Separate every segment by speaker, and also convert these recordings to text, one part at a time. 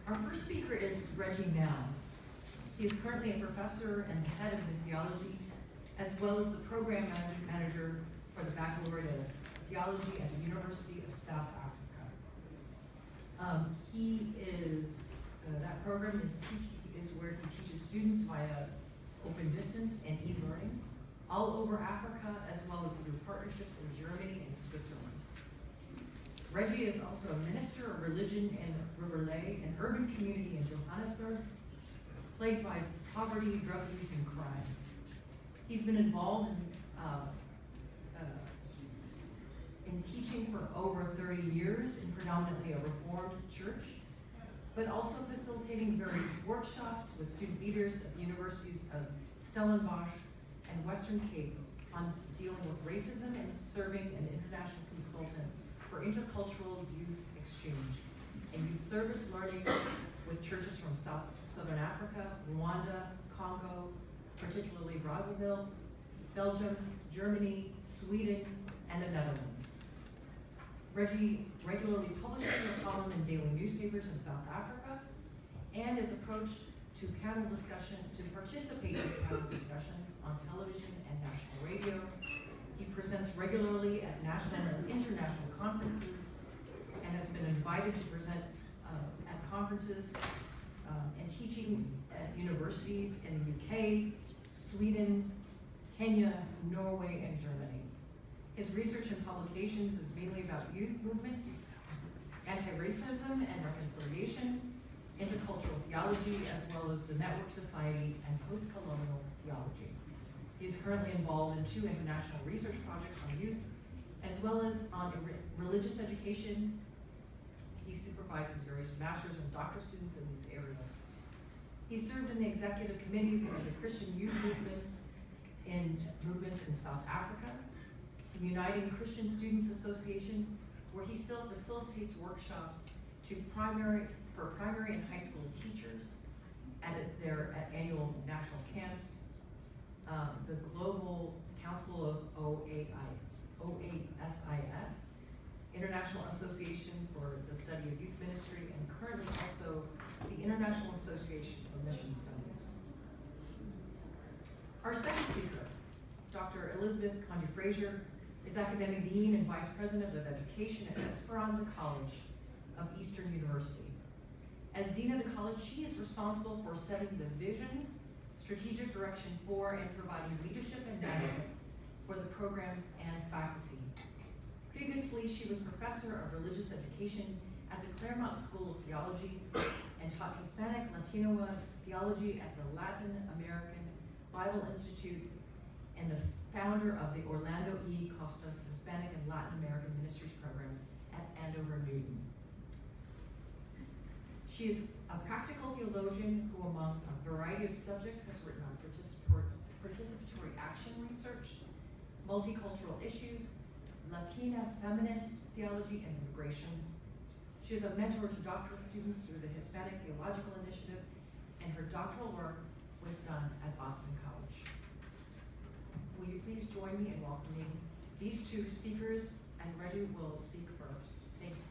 Speaker 1: Our first speaker is Reggie Nel. He is currently a professor and the head of missiology, as well as the program manager for the Baccalaureate of Theology at the University of South Africa. That program is where he teaches students via open distance and e-learning all over Africa, as well as through partnerships in Germany and Switzerland. Reggie is also a minister of religion in Riverlea, an urban community in Johannesburg, plagued by poverty, drug use, and crime. He's been involved in teaching for over 30 years in predominantly a Reformed church, but also facilitating various workshops with student leaders at the universities of Stellenbosch and Western Cape on dealing with racism and serving an international consultant for intercultural youth exchange and youth service learning with churches from Southern Africa, Rwanda, Congo, particularly Brazzaville, Belgium, Germany, Sweden, and the Netherlands. Reggie regularly publishes a column in daily newspapers in South Africa and is approached to participate in panel discussions on television and national radio. He presents regularly at national and international conferences and has been invited to present at conferences and teaching at universities in the UK, Sweden, Kenya, Norway, and Germany. His research and publications is mainly about youth movements, anti-racism and reconciliation, intercultural theology, as well as the network society and post-colonial theology. He is currently involved in 2 international research projects on youth, as well as on religious education. He supervises various master's and doctoral students in these areas. He served in the executive committees of the Christian Youth Movement in movements in South Africa, the Uniting Christian Students Association, where he still facilitates workshops for primary and high school teachers at annual national camps, the Global Council of OASIS, International Association for the Study of Youth Ministry, and currently also the International Association of Mission Studies. Our second speaker, Dr. Elizabeth Conde-Frazier, is Academic Dean and Vice President of Education at Esperanza College of Eastern University. As Dean of the college, she is responsible for setting the vision, strategic direction for, and providing leadership and management for the programs and faculty. Previously, she was Professor of Religious Education at the Claremont School of Theology and taught Hispanic Latino theology at the Latin American Bible Institute and the founder of the Orlando E. Costas Hispanic and Latin American Ministries Program at Andover Newton. She is a practical theologian who, among a variety of subjects, has written on participatory action research, multicultural issues, Latina feminist theology, and immigration. She is a mentor to doctoral students through the Hispanic Theological Initiative, and her doctoral work was done at Boston College. Will you please join me in welcoming these 2 speakers, and Reggie will speak first. Thank you.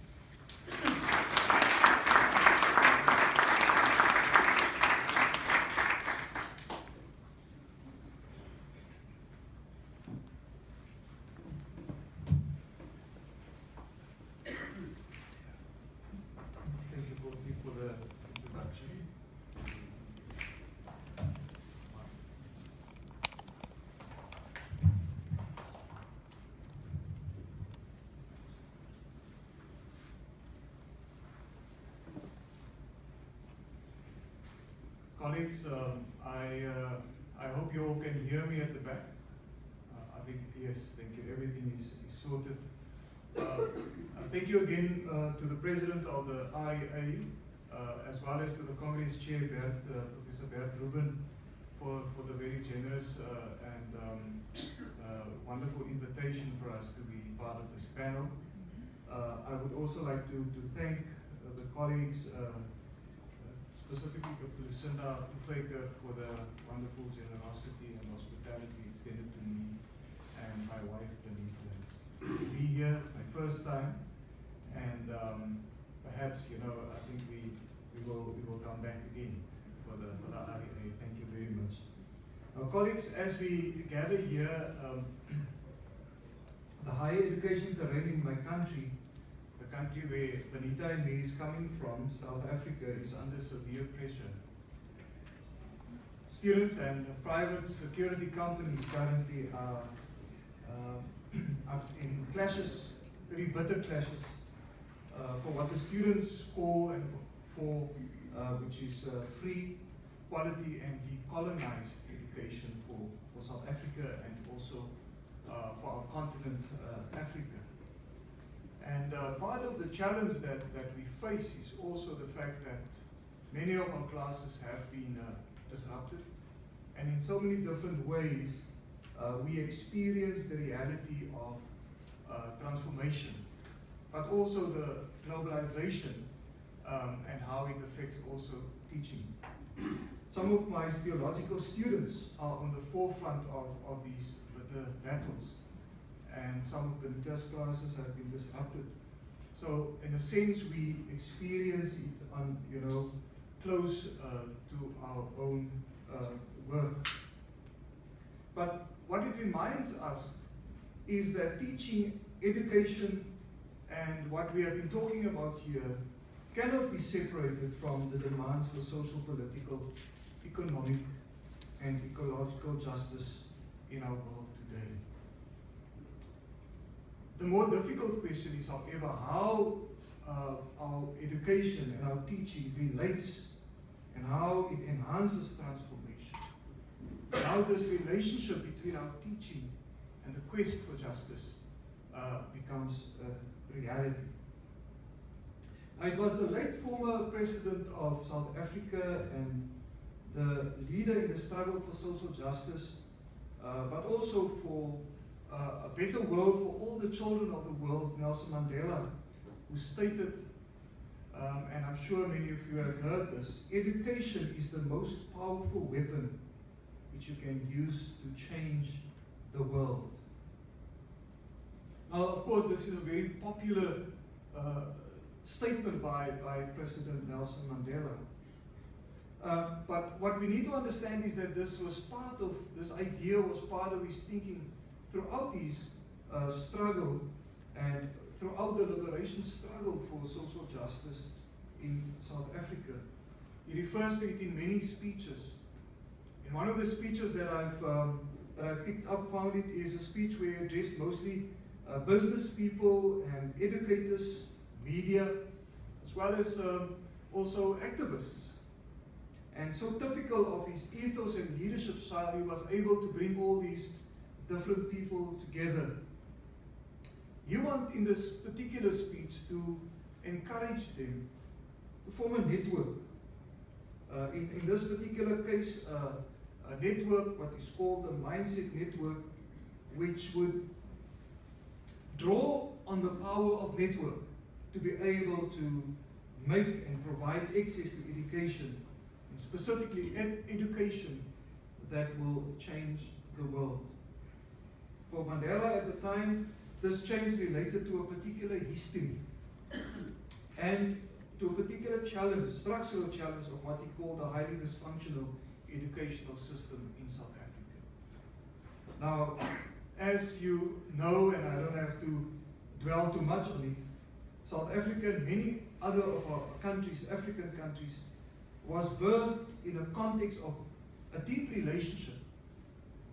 Speaker 2: Colleagues, I hope you all can hear me at the back. I think, yes, thank you. Everything is sorted. Thank you again to the President of the REA, as well as to the Congress Chair, Professor Bert Rubin, for the very generous and wonderful invitation for us to be part of this panel. I would also like to thank the colleagues, specifically to Lucinda Fraser, for the wonderful generosity and hospitality extended to me and my wife Benita. To be here, it's my first time, and perhaps, I think we've will come back again for the REA. Thank you very much. Now, colleagues, as we gather here, the higher education terrain in my country, the country where Benita and me is coming from, South Africa, is under severe pressure. Students and private security companies currently are in clashes, very bitter clashes, for what the students call and for which is free, quality and decolonized education for South Africa and also for our continent, Africa. And part of the challenge that we face is also the fact that many of our classes have been disrupted, and in so many different ways we experience the reality of transformation, but also the globalization and how it affects also teaching. Some of my theological students are on the forefront of these bitter battles, and some of the Benita's classes have been disrupted. So in a sense, we experience it on, close to our own work. But what it reminds us is that teaching, education, and what we have been talking about here cannot be separated from the demands for social, political, economic, and ecological justice in our world today. The more difficult question is, however, how our education and our teaching relates and how it enhances transformation. How this relationship between our teaching and the quest for justice becomes a reality. It was the late former president of South Africa and the leader in the struggle for social justice, but also for a better world for all the children of the world, Nelson Mandela, who stated, and I'm sure many of you have heard this, education is the most powerful weapon which you can use to change the world. Now, of course, this is a very popular statement by President Nelson Mandela. But what we need to understand is that this idea was part of his thinking throughout his struggle and throughout the liberation struggle for social justice in South Africa. He refers to it in many speeches. In one of the speeches that I've picked up, found it is a speech where he addressed mostly business people and educators, media, as well as also activists. And so typical of his ethos and leadership style, he was able to bring all these different people together. He wanted in this particular speech to encourage them to form a network. In this particular case, a network, what is called a mindset network, which would draw on the power of network to be able to make and provide access to education, and specifically education that will change the world. For Mandela at the time, this change related to a particular history and to a particular challenge, structural challenge of what he called a highly dysfunctional educational system in South Africa. Now, as you know, and I don't have to dwell too much on it, South Africa and many other of our countries, African countries, was birthed in a context of a deep relationship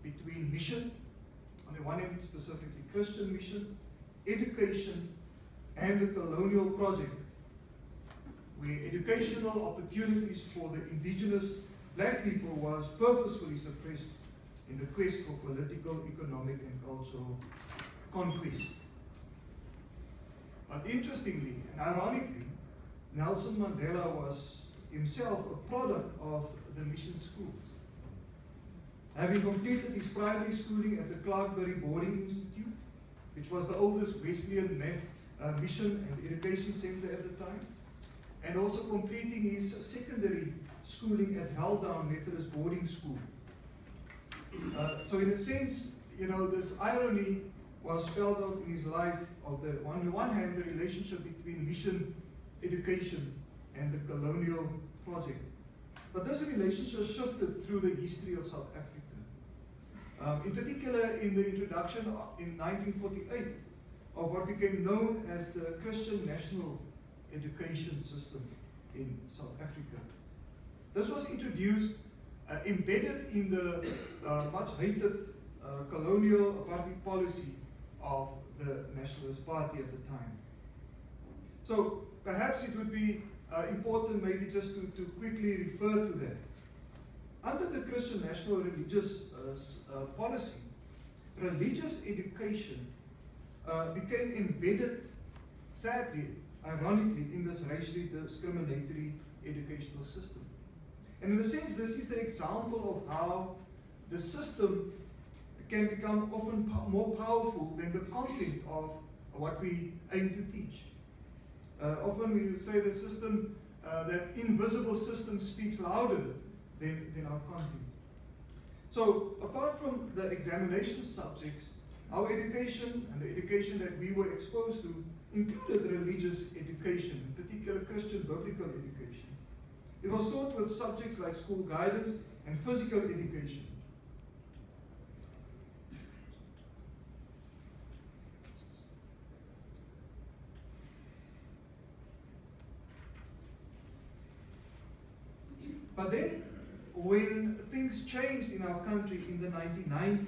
Speaker 2: between mission, on the one hand specifically Christian mission, education, and the colonial project, where educational opportunities for the indigenous black people was purposefully suppressed in the quest for political, economic, and cultural conquest. But interestingly and ironically, Nelson Mandela was himself a product of the mission schools. Having completed his primary schooling at the Clarkbury Boarding Institute, which was the oldest Wesleyan mission and education center at the time, and also completing his secondary schooling at Haldane Methodist Boarding School. So in a sense, this irony was spelled out in his life of on the one hand, the relationship between mission, education, and the colonial project. But this relationship shifted through the history of South Africa. In particular, in the introduction in 1948 of what became known as the Christian National Education System in South Africa. This was introduced, embedded in the much hated colonial apartheid policy of the Nationalist Party at the time. So perhaps it would be important maybe just to quickly refer to that. Under the Christian National Religious Policy, religious education became embedded, sadly, ironically, in this racially discriminatory educational system. And in a sense, this is the example of how the system can become often more powerful than the content of what we aim to teach. Often we say the system, that invisible system speaks louder than our content. So apart from the examination subjects, our education and the education that we were exposed to included religious education, in particular Christian biblical education. It was taught with subjects like school guidance and physical education. But then, when things changed in our country in the 1990s,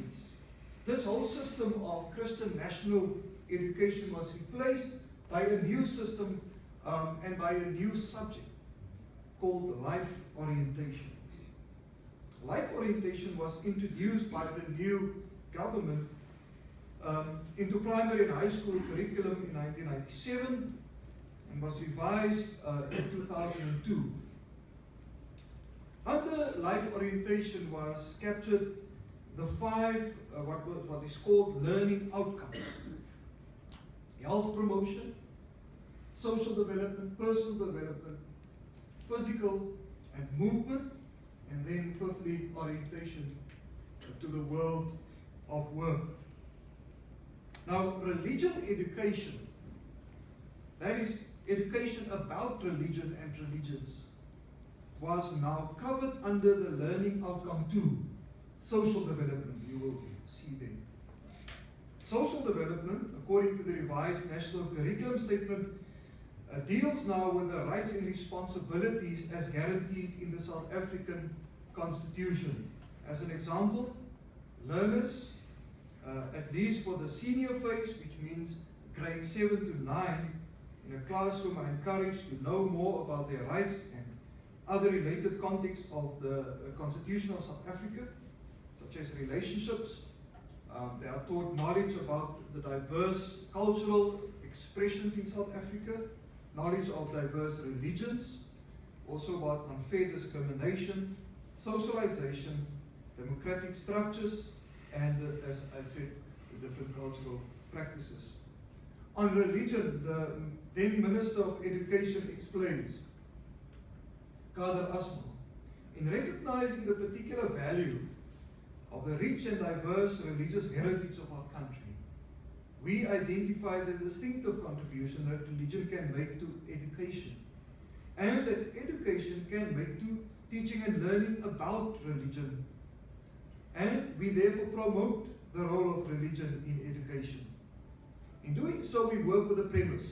Speaker 2: this whole system of Christian national education was replaced by a new system and by a new subject called life orientation. Life orientation was introduced by the new government into primary and high school curriculum in 1997 and was revised in 2002. Under life orientation was captured the five, what is called learning outcomes: health promotion, social development, personal development, physical and movement, and then fifthly, orientation to the world of work. Now, religion education, that is education about religion and religions, was now covered under the learning outcome 2, social development, you will see there. Social development, according to the revised national curriculum statement, deals now with the rights and responsibilities as guaranteed in the South African Constitution. As an example, learners, at least for the senior phase, which means grade 7 to 9, in a classroom are encouraged to know more about their rights and other related contexts of the Constitution of South Africa, such as relationships. They are taught knowledge about the diverse cultural expressions in South Africa, knowledge of diverse religions, also about unfair discrimination, socialization, democratic structures, and as I said, the different cultural practices. On religion, the then Minister of Education explains, Kader Asmal, in recognizing the particular value of the rich and diverse religious heritage of our country, we identify the distinctive contribution that religion can make to education, and that education can make to teaching and learning about religion. And we therefore promote the role of religion in education. In doing so, we work with the premise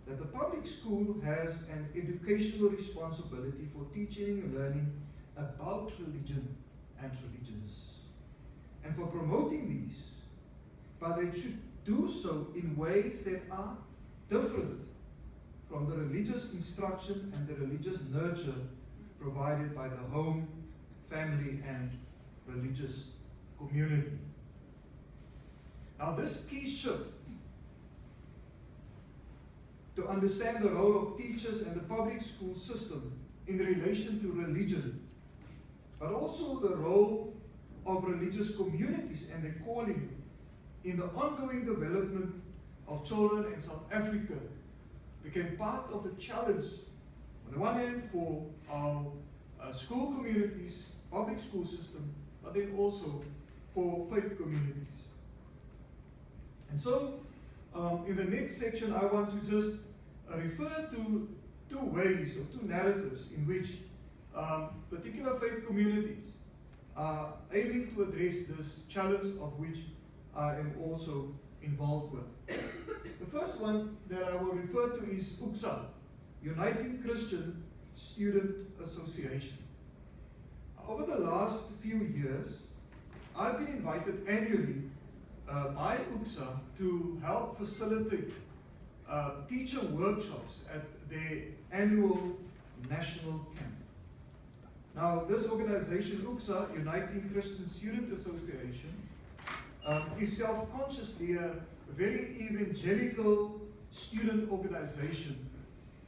Speaker 2: that the public school has an educational responsibility for teaching and learning about religion and religions, and for promoting these, but it should do so in ways that are different from the religious instruction and the religious nurture provided by the home, family, and religious community. Now, this key shift to understand the role of teachers and the public school system in relation to religion, but also the role of religious communities and their calling in the ongoing development of children in South Africa, became part of the challenge, on the one hand, for our school communities, public school system, but then also for faith communities. And so, in the next section, I want to just refer to two ways or two narratives in which particular faith communities are aiming to address this challenge of which I am also involved with. The first one that I will refer to is UCSA, Uniting Christian Student Association. Over the last few years, I've been invited annually by UCSA to help facilitate teacher workshops at their annual national camp. Now, this organization, UCSA, Uniting Christian Student Association, is self-consciously a very evangelical student organization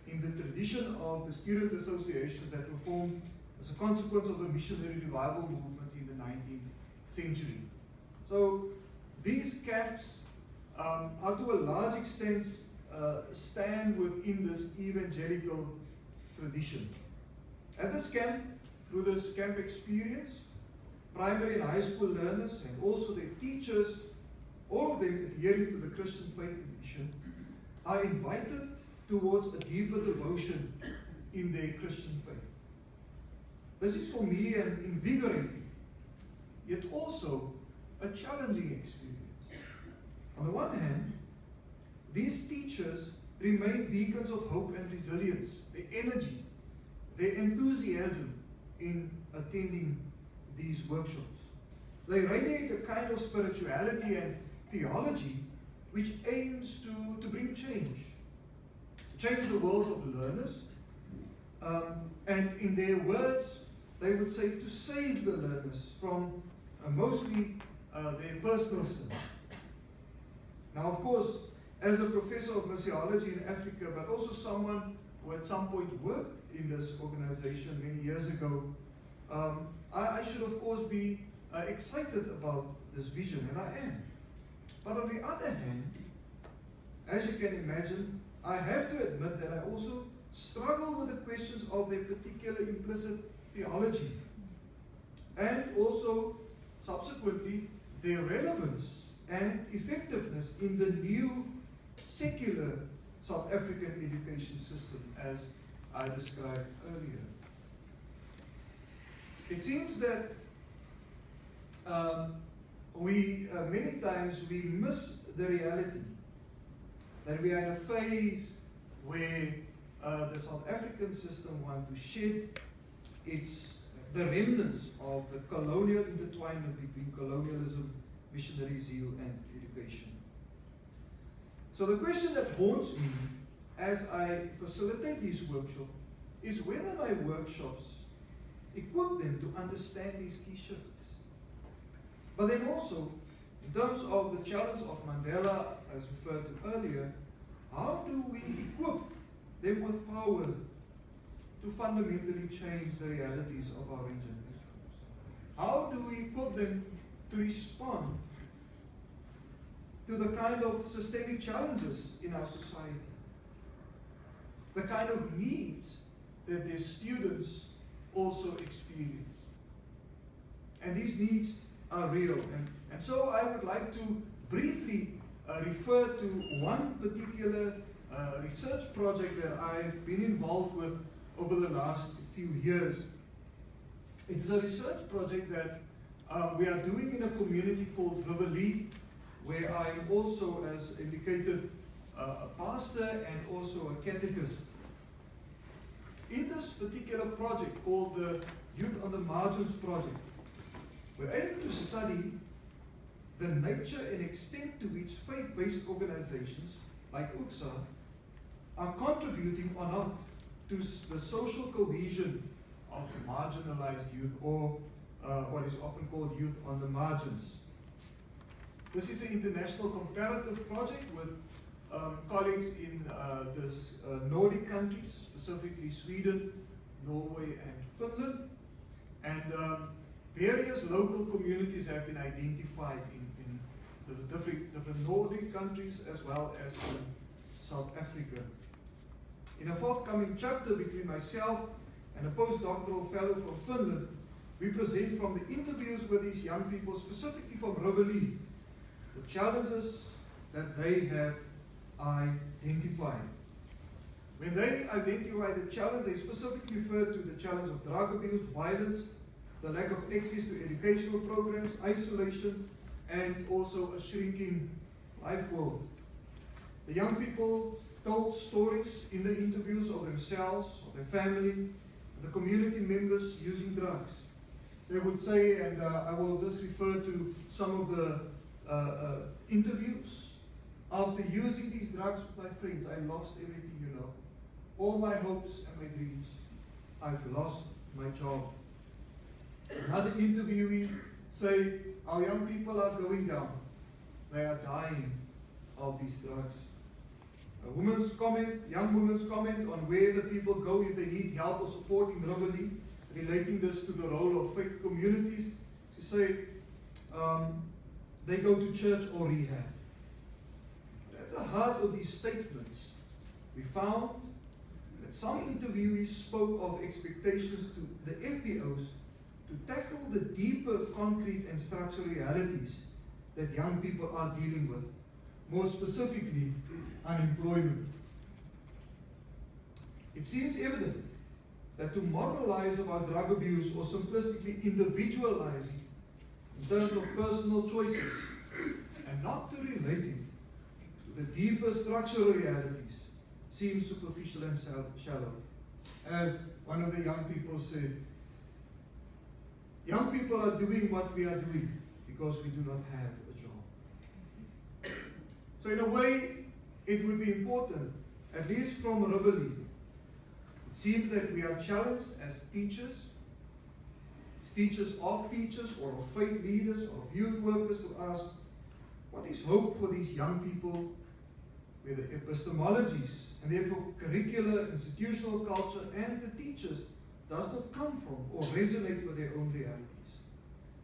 Speaker 2: in the tradition of the student associations that were formed as a consequence of the missionary revival movements in the 19th century. So these camps are to a large extent stand within this evangelical tradition. At this camp, through this camp experience, primary and high school learners and also their teachers, all of them adhering to the Christian faith tradition, are invited towards a deeper devotion in their Christian faith. This is for me an invigorating, yet also a challenging experience. On the one hand, these teachers remain beacons of hope and resilience, their energy, their enthusiasm in attending these workshops. They radiate a kind of spirituality and theology which aims to bring change the worlds of the learners, and in their words, they would say to save the learners from mostly their personal sin. Now, of course, as a professor of missiology in Africa, but also someone who at some point worked in this organization many years ago, I should of course be excited about this vision, and I am. But on the other hand, as you can imagine, I have to admit that I also struggle with the questions of their particular implicit theology, and also subsequently their relevance and effectiveness in the new secular South African education system, as I described earlier. It seems that many times we miss the reality that we are in a phase where the South African system wants to shed the remnants of the colonial intertwinement between colonialism, missionary zeal, and education. So the question that haunts me as I facilitate these workshops is whether my workshops equip them to understand these key shifts. But then also, in terms of the challenge of Mandela, as referred to earlier, how do we equip them with power to fundamentally change the realities of our region? How do we equip them to respond to the kind of systemic challenges in our society, the kind of needs that their students also experience? And these needs are real. And so I would like to briefly refer to one particular research project that I've been involved with over the last few years. It is a research project that we are doing in a community called Riverlee, where I am also, as indicated, a pastor and also a catechist. In this particular project called the Youth on the Margins Project, we're aiming to study the nature and extent to which faith-based organizations like UCSA are contributing or not to the social cohesion of marginalized youth, or what is often called youth on the margins. This is an international comparative project with colleagues in the Nordic countries, specifically Sweden, Norway, and Finland. And various local communities have been identified in the different Nordic countries as well as in South Africa. In a forthcoming chapter between myself and a postdoctoral fellow from Finland, we present from the interviews with these young people, specifically from Riverlee, the challenges that they have identified.
Speaker 3: When they identify the challenge, they specifically refer to the challenge of drug abuse, violence, the lack of access to educational programs, isolation, and also a shrinking life world. The young people told stories in the interviews of themselves, of their family, the community members using drugs. They would say, and I will just refer to some of the interviews, after using these drugs with my friends, I lost everything, you know. All my hopes and my dreams. I've lost my job. Another interviewee say, our young people are going down. They are dying of these drugs. Young women's comment on where the people go if they need help or support in Rivoli, relating this to the role of faith communities, to say they go to church or rehab. At the heart of these statements, we found that some interviewees spoke of expectations to the FBOs to tackle the deeper concrete and structural realities that young people are dealing with, more specifically, unemployment. It seems evident that to moralize about drug abuse or simplistically individualize it in terms of personal choices and not to relate it to the deeper structural realities seems superficial and shallow. As one of the young people said, young people are doing what we are doing because we do not have a job. So in a way, it would be important, at least from Rivoli, it seems that we are challenged as teachers of teachers, or of faith leaders, or of youth workers, to ask, what is hope for these young people where the epistemologies and therefore curricular, institutional culture, and the teachers does not come from or resonate with their own realities.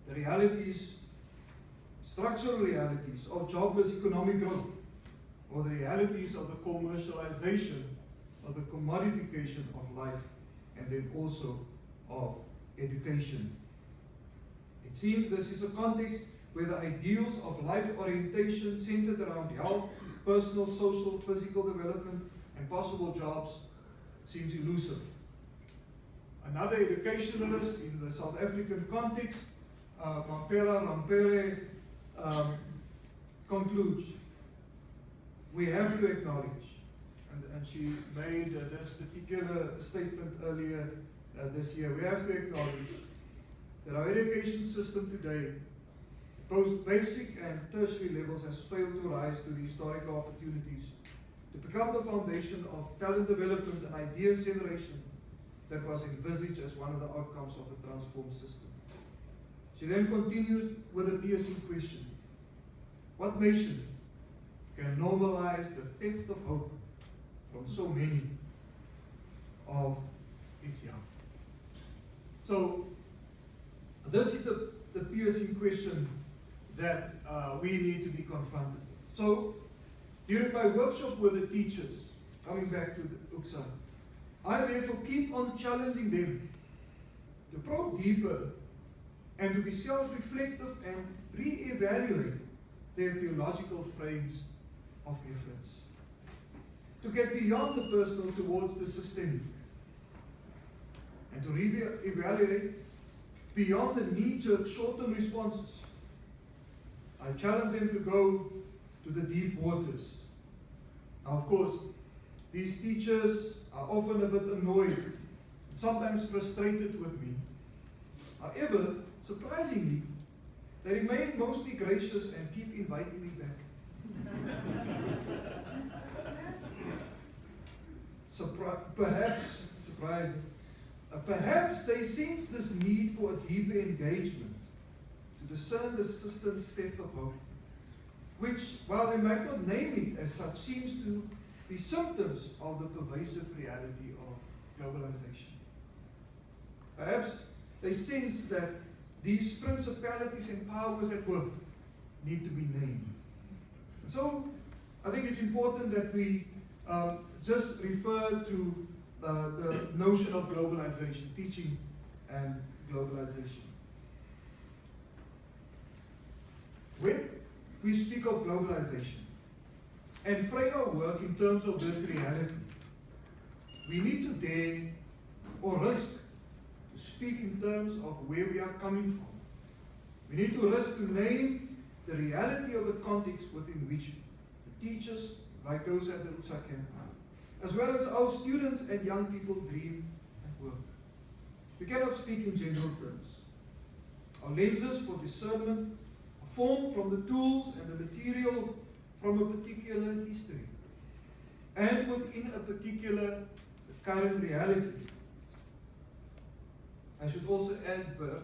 Speaker 3: The realities, structural realities of jobless economic growth, or the realities of the commercialization, of the commodification of life, and then also of education. It seems this is a context where the ideals of life orientation centered around health, personal, social, physical development, and possible jobs seems elusive. Another educationalist in the South African context, Mampela Rampere, concludes, we have to acknowledge, and she made this particular statement earlier this year, we have to acknowledge that our education system today, both basic and tertiary levels, has failed to rise to the historical opportunities to become the foundation of talent development and ideas generation that was envisaged as one of the outcomes of a transformed system. She then continues with a piercing question. What nation can normalize the theft of hope from so many of its young? So, this is the piercing question that we need to be confronted with. So, during my workshop with the teachers, coming back to the UXA, I therefore keep on challenging them to probe deeper and to be self-reflective and re-evaluate their theological frames of reference. To get beyond the personal towards the systemic. And to re-evaluate beyond the knee-jerk short-term responses. I challenge them to go to the deep waters. Now, of course, these teachers are often a bit annoyed, sometimes frustrated with me. However, surprisingly, they remain mostly gracious and keep inviting me back. Perhaps surprising. Perhaps they sense this need for a deeper engagement to discern the system's theft of hope, which, while they might not name it as such, seems to be symptoms of the pervasive reality of globalization. Perhaps they sense that these principalities and powers at work need to be named. So, I think it's important that we just refer to the notion of globalization, teaching and globalization. When we speak of globalization and frame our work in terms of this reality, we need to dare or risk to speak in terms of where we are coming from. We need to risk to name the reality of the context within which the teachers, like those at the Utsa camp, as well as our students and young people dream and work. We cannot speak in general terms. Our lenses for discernment are formed from the tools and the material from a particular history and within a particular current reality. I should also add, Bert,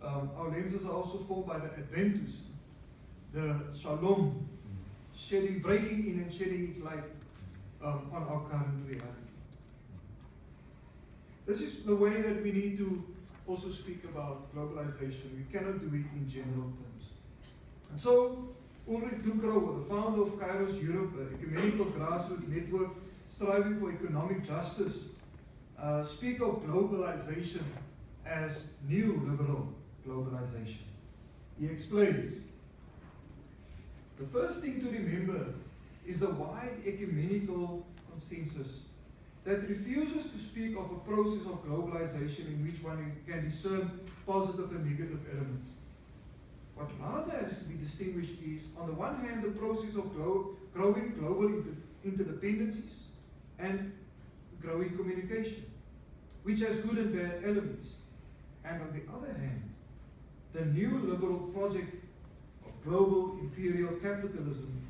Speaker 3: our lenses are also formed by the Adventus, the Shalom, breaking in and shedding its light on our current reality. This is the way that we need to also speak about globalization. We cannot do it in general terms. And so, Ulrich Ducrow, the founder of Kairos Europe, an ecumenical grassroots network striving for economic justice, speak of globalization as new liberal globalization. He explains, the first thing to remember is the wide ecumenical consensus that refuses to speak of a process of globalization in which one can discern positive and negative elements. What rather has to be distinguished is, on the one hand, the process of growing global interdependencies and growing communication, which has good and bad elements. And on the other hand, the new liberal project of global imperial capitalism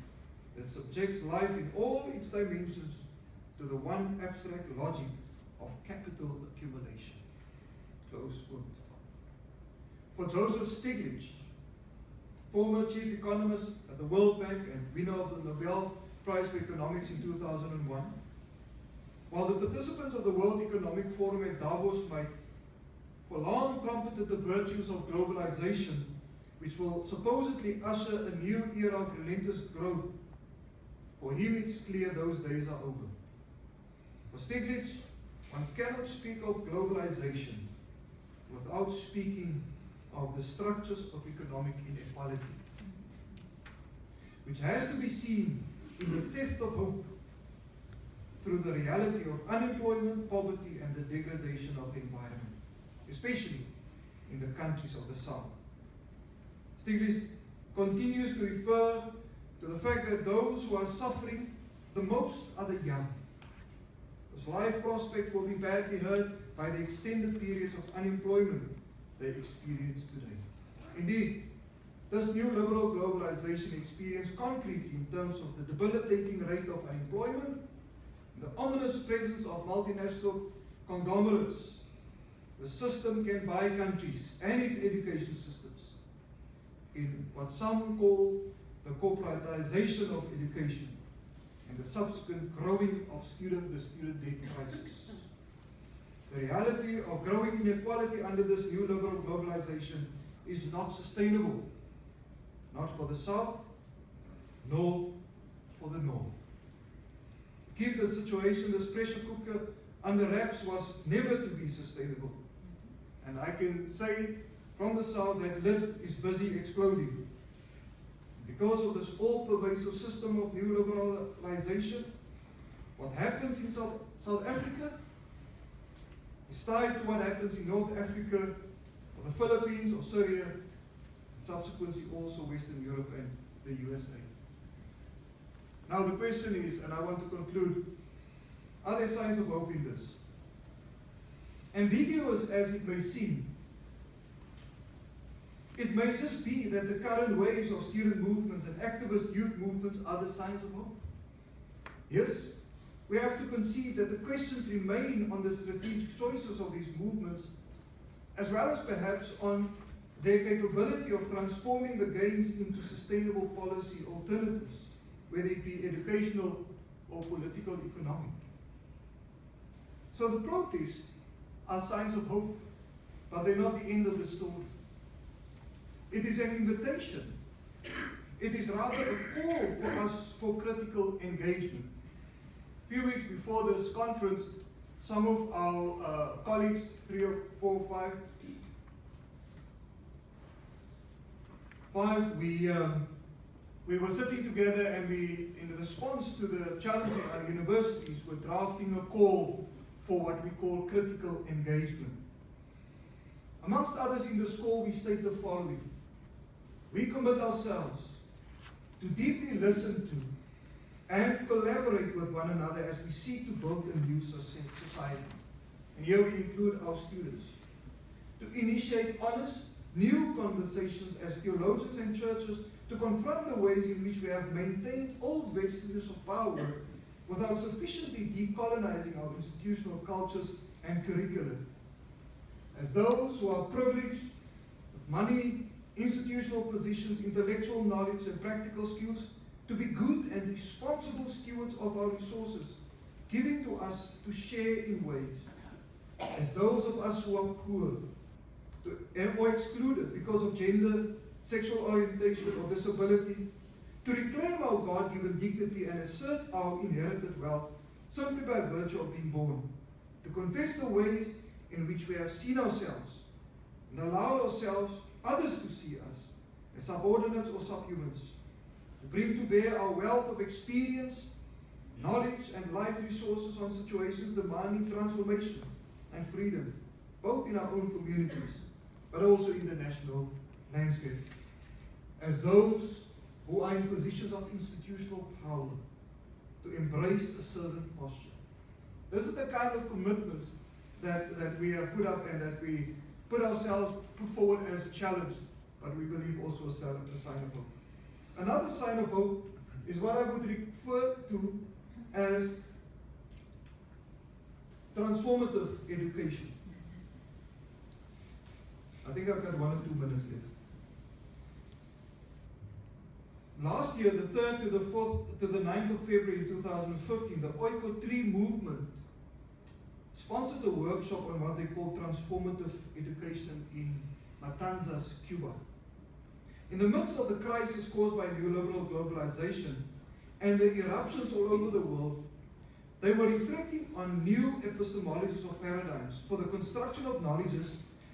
Speaker 3: that subjects life in all its dimensions to the one abstract logic of capital accumulation. Close quote. For Joseph Stiglitz, former chief economist at the World Bank and winner of the Nobel Prize for Economics in 2001, while the participants of the World Economic Forum at Davos might for long trumpeted the virtues of globalization, which will supposedly usher a new era of relentless growth, for him it's clear those days are over. For Stiglitz, one cannot speak of globalization without speaking of the structures of economic inequality, which has to be seen in the theft of hope through the reality of unemployment, poverty, and the degradation of the environment, especially in the countries of the South. Stiglitz continues to refer to the fact that those who are suffering the most are the young, whose life prospects will be badly hurt by the extended periods of unemployment they experience today. Indeed, this new liberal globalization experience concretely in terms of the debilitating rate of unemployment, the ominous presence of multinational conglomerates. The system can buy countries and its education systems in what some call the corporatization of education and the subsequent growing of student debt crisis. The reality of growing inequality under this new liberal globalization is not sustainable, not for the South, nor for the North. To keep the situation, this pressure cooker under wraps was never to be sustainable. And I can say from the South that lid is busy exploding. Because of this all-pervasive system of new liberalization, what happens in South Africa is tied to what happens in North Africa, or the Philippines, or Syria, and subsequently also Western Europe and the USA. Now the question is, and I want to conclude, are there signs of hope in this? Ambiguous as it may seem, it may just be that the current waves of student movements and activist youth movements are the signs of hope. Yes, we have to concede that the questions remain on the strategic choices of these movements, as well as perhaps on their capability of transforming the gains into sustainable policy alternatives, whether it be educational or political economic. So the protests are signs of hope, but they're not the end of the story. It is an invitation. It is rather a call for us for critical engagement. A few weeks before this conference, some of our colleagues, 3 or 4 or 5, we were sitting together, and we, in response to the challenge in our universities, were drafting a call for what we call critical engagement. Amongst others in this call, we state the following. We commit ourselves to deeply listen to and collaborate with one another as we seek to build a new society. And here we include our students. To initiate honest, new conversations as theologians and churches to confront the ways in which we have maintained old vestiges of power without sufficiently decolonizing our institutional cultures and curricula. As those who are privileged with money, institutional positions, intellectual knowledge, and practical skills, to be good and responsible stewards of our resources, giving to us to share in ways. As those of us who are poor or excluded because of gender, sexual orientation, or disability, to reclaim our God-given dignity and assert our inherited wealth simply by virtue of being born, to confess the ways in which we have seen ourselves and allow others to see us as subordinates or subhumans, to bring to bear our wealth of experience, knowledge, and life resources on situations demanding transformation and freedom, both in our own communities, but also in the national landscape. As those who are in positions of institutional power, to embrace a servant posture. This is the kind of commitments that we have put up and that we put forward as a challenge, but we believe also a sign of hope. Another sign of hope is what I would refer to as transformative education. I think I've got 1 or 2 minutes left. Last year, the 3rd to the 4th to the 9th of February 2015, the Oiko 3 movement sponsored a workshop on what they call transformative education in Matanzas, Cuba. In the midst of the crisis caused by neoliberal globalization and the eruptions all over the world, they were reflecting on new epistemologies or paradigms for the construction of knowledges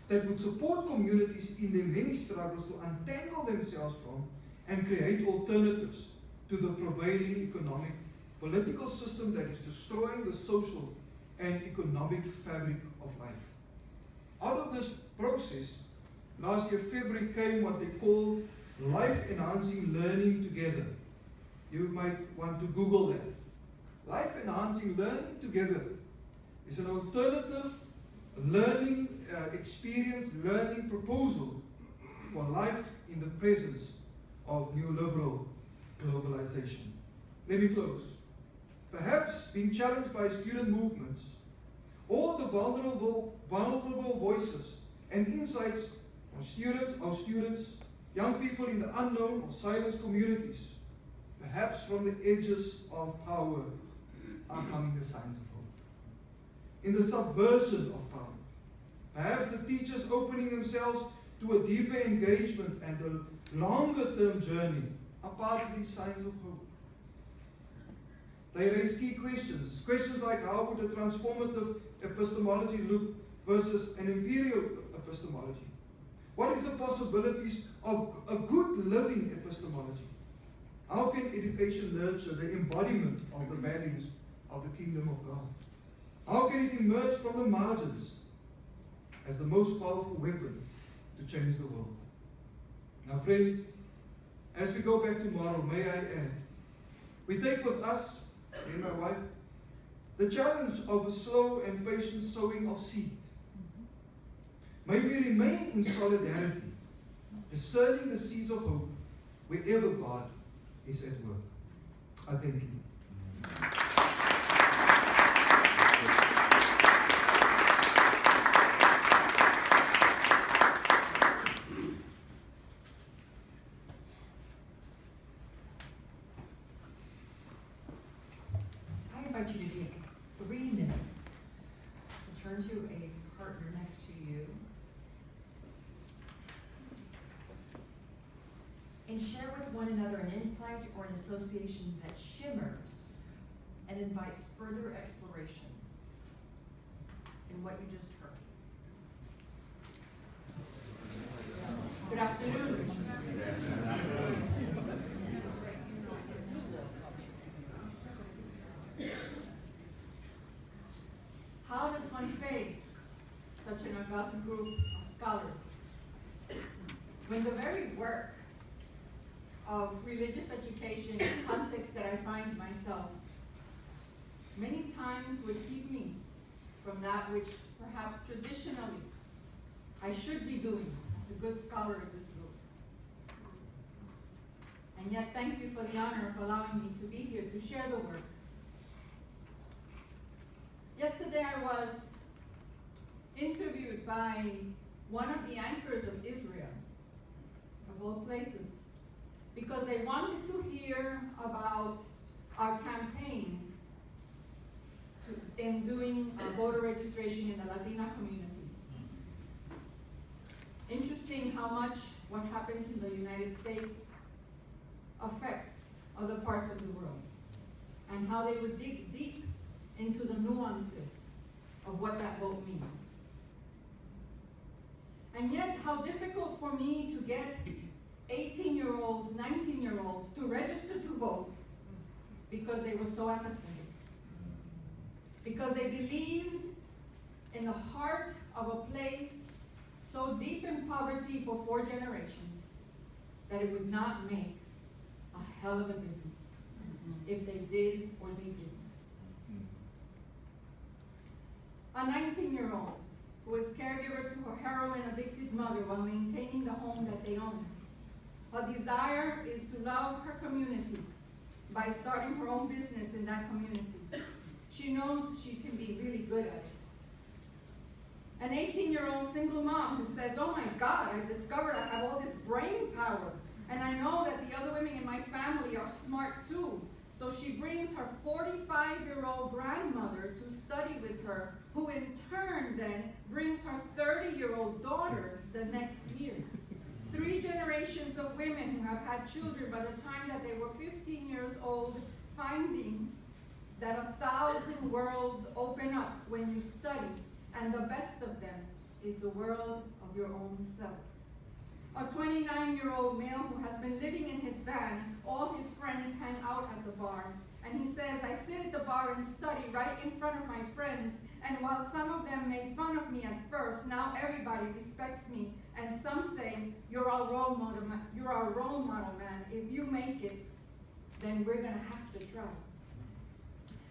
Speaker 3: that would support communities in their many struggles to untangle themselves from and create alternatives to the prevailing economic, political system that is destroying the social and economic fabric of life. Out of this process, last year, February, came what they call life-enhancing learning together. You might want to Google that. Life-enhancing learning together is an alternative learning experience, learning proposal for life in the presence of neoliberal globalization. Let me close. Perhaps being challenged by student movements, all the vulnerable voices and insights of our students, young people in the unknown or silenced communities, perhaps from the edges of power, are coming the signs of hope. In the subversion of power, perhaps the teachers opening themselves to a deeper engagement and a longer-term journey are part of these signs of hope. They raise key questions. Questions like, how would a transformative epistemology look versus an imperial epistemology? What is the possibilities of a good living epistemology? How can education nurture the embodiment of the values of the kingdom of God? How can it emerge from the margins as the most powerful weapon to change the world? Now, friends, as we go back tomorrow, may I add, we take with us, me and my wife, the challenge of a slow and patient sowing of seed. May we remain in solidarity, discerning the seeds of hope wherever God is at work. I thank you.
Speaker 1: I invite you to take 3 minutes to turn to a partner next to you and share with one another an insight or an association that shimmers and invites further exploration in what you just heard. Good afternoon. How
Speaker 4: one face such an august group of scholars, when the very work of religious education in context that I find myself many times would keep me from that which perhaps traditionally I should be doing as a good scholar of this group. And yet, thank you for the honor of allowing me to be here to share the work. Yesterday I was interviewed by one of the anchors of Israel, of all places, because they wanted to hear about our campaign in doing voter registration in the Latina community. Interesting how much what happens in the United States affects other parts of the world, and how they would dig deep into the nuances of what that vote means. And yet, how difficult for me to get 18-year-olds, 19-year-olds to register to vote because they were so apathetic. Because they believed in the heart of a place so deep in poverty for 4 generations that it would not make a hell of a difference if they did or they didn't. A 19-year-old who is caregiver to her heroin-addicted mother while maintaining the home that they own. Her desire is to love her community by starting her own business in that community. She knows she can be really good at it. An 18-year-old single mom who says, oh my God, I've discovered I have all this brain power, and I know that the other women in my family are smart too. So she brings her 45-year-old grandmother to study with her, who in turn then brings her 30-year-old daughter the next year. 3 generations of women who have had children by the time that they were 15 years old, finding that 1,000 worlds open up when you study, and the best of them is the world of your own self. A 29-year-old male who has been living in his van, all his friends hang out at the bar, and he says, I sit at the bar and study right in front of my friends, and while some of them made fun of me at first, now everybody respects me, and some say, you're our role model, man. If you make it, then we're gonna have to try.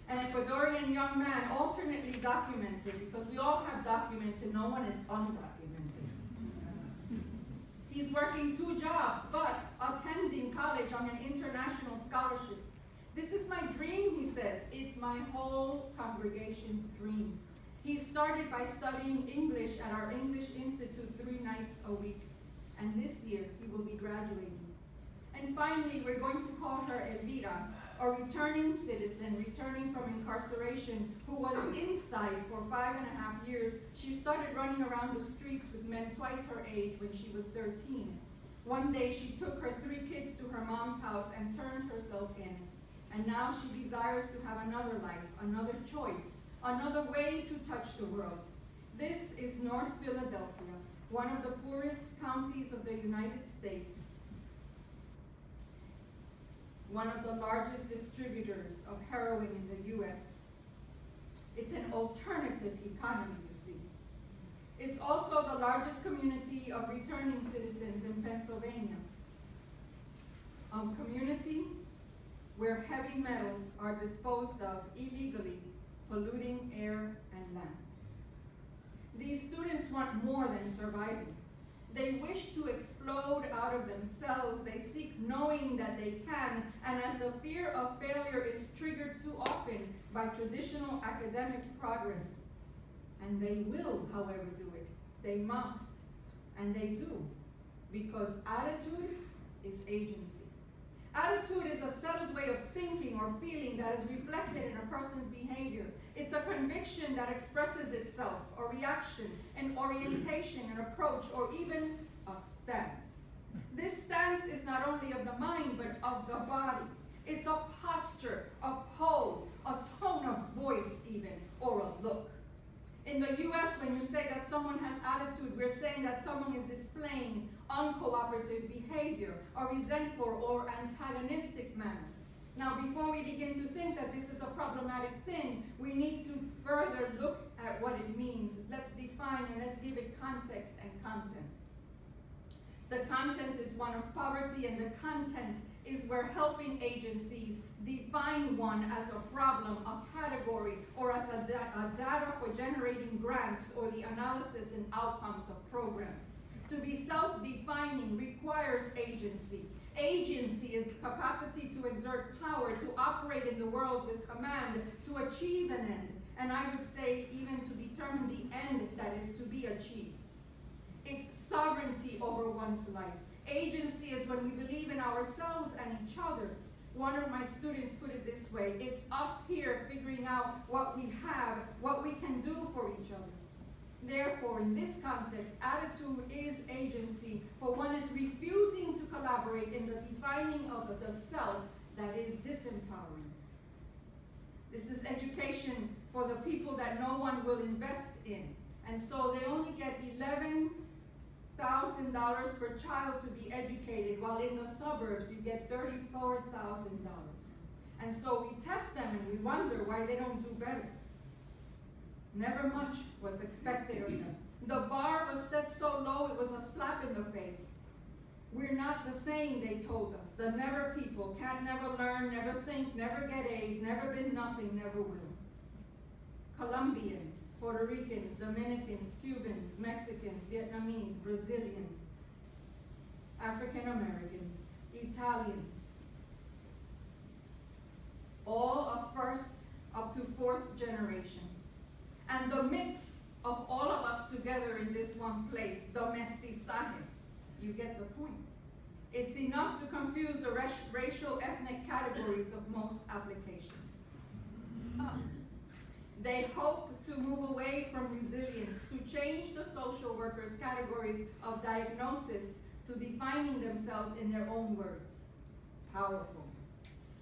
Speaker 4: An Ecuadorian young man alternately documented, because we all have documents and no one is undocumented. He's working 2 jobs, but attending college on an international scholarship. This is my dream, he says. It's my whole congregation's dream. He started by studying English at our English Institute 3 nights a week. And this year, he will be graduating. And finally, we're going to call her Elvira, a returning citizen, returning from incarceration, who was inside for 5.5 years. She started running around the streets with men twice her age when she was 13. One day, she took her 3 kids to her mom's house and turned herself in. And now she desires to have another life, another choice, another way to touch the world. This is North Philadelphia, one of the poorest counties of the United States, one of the largest distributors of heroin in the U.S. It's an alternative economy, you see. It's also the largest community of returning citizens in Pennsylvania. A community where heavy metals are disposed of illegally, polluting air and land. These students want more than surviving. They wish to explode out of themselves. They seek knowing that they can, and as the fear of failure is triggered too often by traditional academic progress, and they will, however, do it. They must, and they do, because attitude is agency. Attitude is a settled way of thinking or feeling that is reflected in a person's behavior. It's a conviction that expresses itself, a reaction, an orientation, an approach, or even a stance. This stance is not only of the mind, but of the body. It's a posture, a pose, a tone of voice even, or a look. In the US, when you say that someone has attitude, we're saying that someone is displaying uncooperative behavior, a resentful or antagonistic manner. Now, before we begin to think that this is a problematic thing, we need to further look at what it means. Let's define and let's give it context and content. The content is one of poverty, and the content is where helping agencies define one as a problem, a category, or as a data for generating grants or the analysis and outcomes of programs. To be self-defining requires agency. Agency is the capacity to exert power, to operate in the world with command, to achieve an end, and I would say even to determine the end that is to be achieved. It's sovereignty over one's life. Agency is when we believe in ourselves and each other. One of my students put it this way: it's us here figuring out what we have, what we can do for each other. Therefore, in this context, attitude is agency, for one is refusing to collaborate in the defining of the self that is disempowering. This is education for the people that no one will invest in. And so they only get $11,000 per child to be educated, while in the suburbs you get $34,000. And so we test them and we wonder why they don't do better. Never much was expected of them. The bar was set so low it was a slap in the face. We're not the same, they told us. The never people, can't never learn, never think, never get A's, never been nothing, never will. Colombians, Puerto Ricans, Dominicans, Cubans, Mexicans, Vietnamese, Brazilians, African Americans, Italians, all of first up to fourth generation. And the mix of all of us together in this one place, the mestizaje, you get the point. It's enough to confuse the racial ethnic categories of most applications. They hope to move away from resilience, to change the social workers' categories of diagnosis to defining themselves in their own words. Powerful,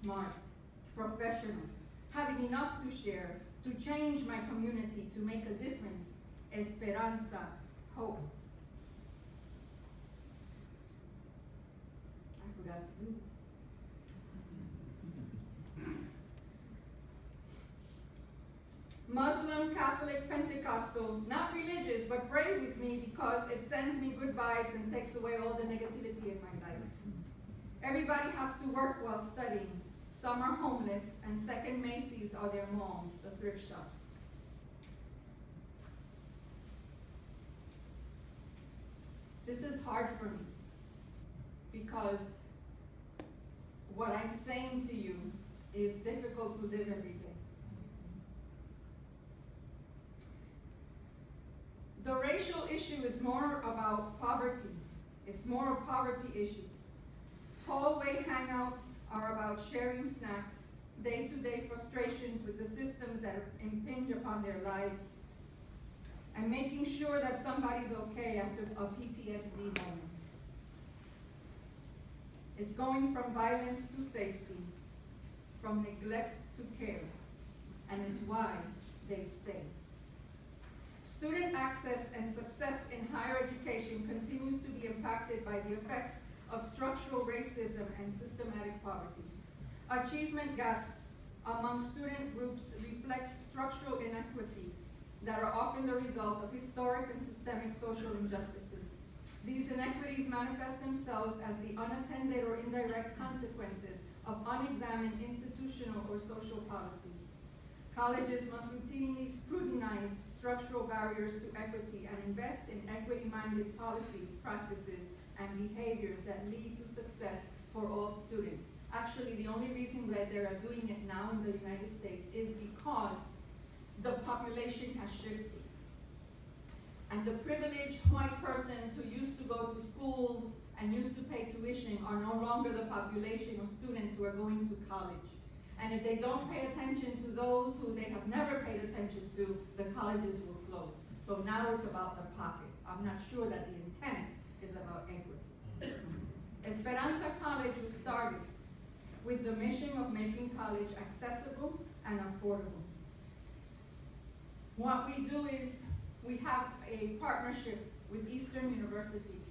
Speaker 4: smart, professional, having enough to share, to change my community, to make a difference. Esperanza, hope. I forgot to do this. Muslim, Catholic, Pentecostal, not religious, but pray with me because it sends me good vibes and takes away all the negativity in my life. Everybody has to work while studying. Some are homeless, and second Macy's are their moms, the thrift shops. This is hard for me because what I'm saying to you is difficult to live every day. The racial issue is more about poverty. It's more a poverty issue. Hallway hangouts are about sharing snacks, day-to-day frustrations with the systems that impinge upon their lives, and making sure that somebody's okay after a PTSD moment. It's going from violence to safety, from neglect to care, and it's why they stay. Student access and success in higher education continues to be impacted by the effects of structural racism and systematic poverty. Achievement gaps among student groups reflect structural inequities that are often the result of historic and systemic social injustices. These inequities manifest themselves as the unattended or indirect consequences of unexamined institutional or social policies. Colleges must routinely scrutinize structural barriers to equity and invest in equity-minded policies, practices, and behaviors that lead to success for all students. Actually, the only reason that they are doing it now in the United States is because the population has shifted. And the privileged white persons who used to go to schools and used to pay tuition are no longer the population of students who are going to college. And if they don't pay attention to those who they have never paid attention to, the colleges will close. So now it's about the pocket. I'm not sure that the intent is about equity. Esperanza College was started with the mission of making college accessible and affordable. What we do is we have a partnership with Eastern University.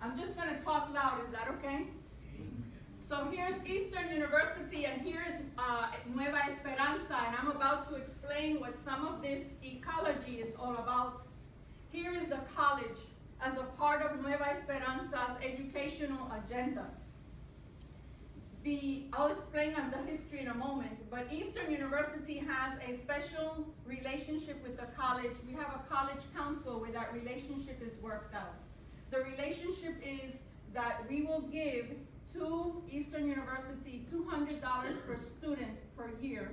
Speaker 4: I'm just going to talk loud, is that okay? So here's Eastern University, and here's Nueva Esperanza, and I'm about to explain what some of this ecology is all about. Here is the college as a part of Nueva Esperanza's educational agenda. I'll explain the history in a moment, but Eastern University has a special relationship with the college. We have a college council where that relationship is worked out. The relationship is that we will give to Eastern University $200 per student per year.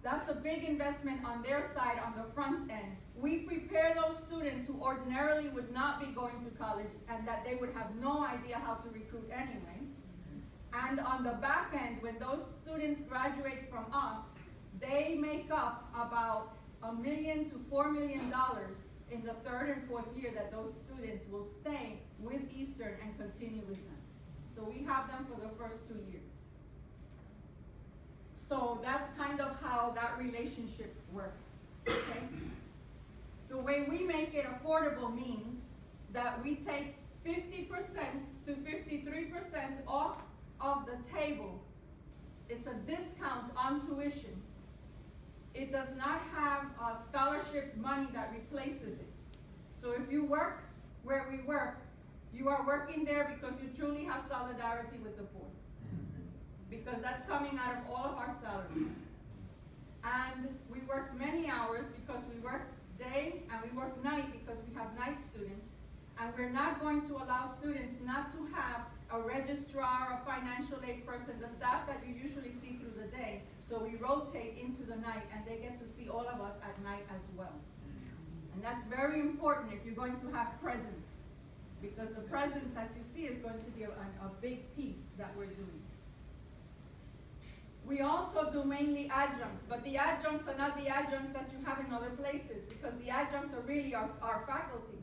Speaker 4: That's a big investment on their side on the front end. We prepare those students who ordinarily would not be going to college and that they would have no idea how to recruit anyway. And on the back end, when those students graduate from us, they make up about $1 million to $4 million in the third and fourth year that those students will stay with Eastern and continue with them. So we have them for the first 2 years. So that's kind of how that relationship works, okay? The way we make it affordable means that we take 50% to 53% off of the table. It's a discount on tuition. It does not have scholarship money that replaces it. So if you work where we work, you are working there because you truly have solidarity with the poor. Because that's coming out of all of our salaries. And we work many hours because we work day and we work night because we have night students. And we're not going to allow students not to have a registrar, a financial aid person, the staff that you usually see through the day. So we rotate into the night and they get to see all of us at night as well. And that's very important if you're going to have presence, because the presence, as you see, is going to be a big piece that we're doing. We also do mainly adjuncts, but the adjuncts are not the adjuncts that you have in other places, because the adjuncts are really our faculty.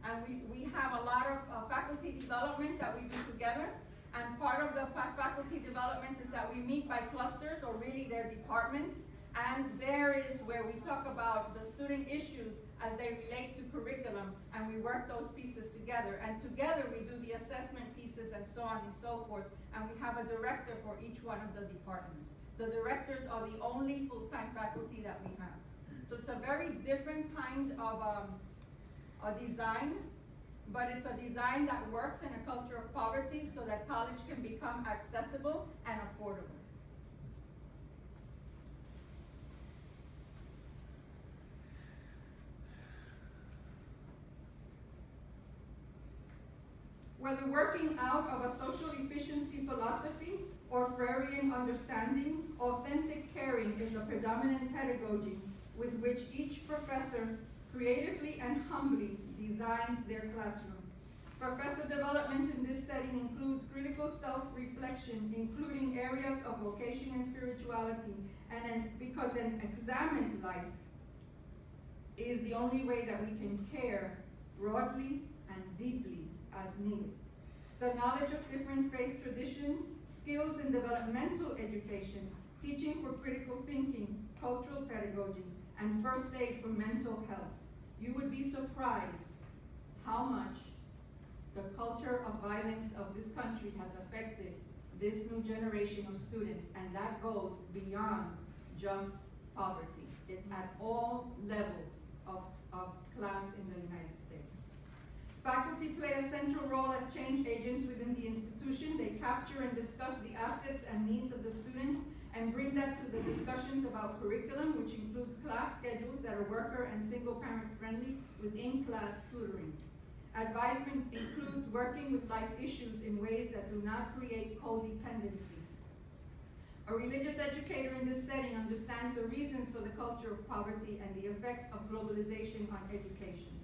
Speaker 4: And we have a lot of faculty development that we do together. And part of the faculty development is that we meet by clusters, or really their departments. And there is where we talk about the student issues as they relate to curriculum, and we work those pieces together. And together we do the assessment pieces and so on and so forth. And we have a director for each one of the departments. The directors are the only full-time faculty that we have. So it's a very different kind of a design, but it's a design that works in a culture of poverty so that college can become accessible and affordable. Whether working out of a social efficiency philosophy or Freirean understanding, authentic caring is the predominant pedagogy with which each professor creatively and humbly designs their classroom. Professor development in this setting includes critical self-reflection, including areas of vocation and spirituality, because an examined life is the only way that we can care broadly and deeply as needed. The knowledge of different faith traditions, skills in developmental education, teaching for critical thinking, cultural pedagogy, and first aid for mental health. You would be surprised how much the culture of violence of this country has affected this new generation of students, and that goes beyond just poverty. It's at all levels of class in the United States. Faculty play a central role as change agents within the institution. They capture and discuss the assets and needs of the students and bring that to the discussions about curriculum, which includes class schedules that are worker and single parent friendly with in-class tutoring. Advisement includes working with life issues in ways that do not create codependency. A religious educator in this setting understands the reasons for the culture of poverty and the effects of globalization on education.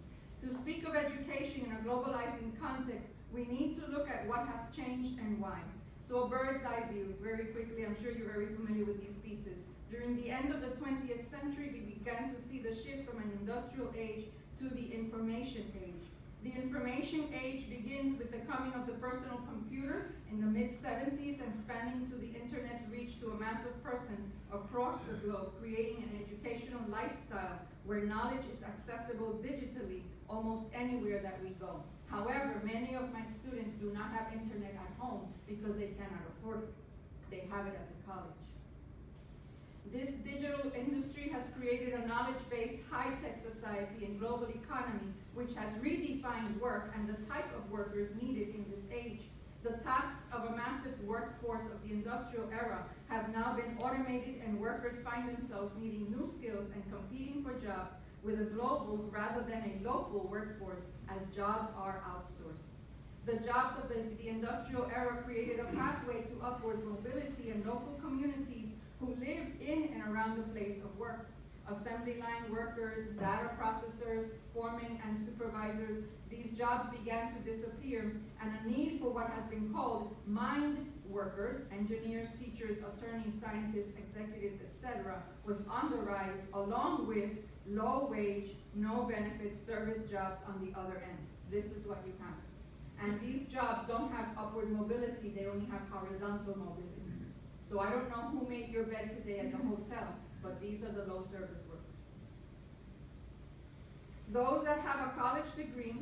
Speaker 4: To speak of education in a globalizing context, we need to look at what has changed and why. So a bird's eye view, very quickly, I'm sure you're very familiar with these pieces. During the end of the 20th century, we began to see the shift from an industrial age to the information age. The information age begins with the coming of the personal computer in the mid-70s and spanning to the internet's reach to a mass of persons across the globe, creating an educational lifestyle where knowledge is accessible digitally almost anywhere that we go. However, many of my students do not have internet at home because they cannot afford it. They have it at the college. This digital industry has created a knowledge-based high-tech society and global economy which has redefined work and the type of workers needed in this age. The tasks of a massive workforce of the industrial era have now been automated, and workers find themselves needing new skills and competing for jobs with a global rather than a local workforce as jobs are outsourced. The jobs of the industrial era created a pathway to upward mobility in local communities who lived in and around the place of work. Assembly line workers, data processors, foremen, and supervisors, these jobs began to disappear, and a need for what has been called mind workers, engineers, teachers, attorneys, scientists, executives, etc., was on the rise, along with low wage, no benefits service jobs on the other end. This is what you have. And these jobs don't have upward mobility, they only have horizontal mobility. So I don't know who made your bed today at the hotel, but these are the low service workers. Those that have a college degree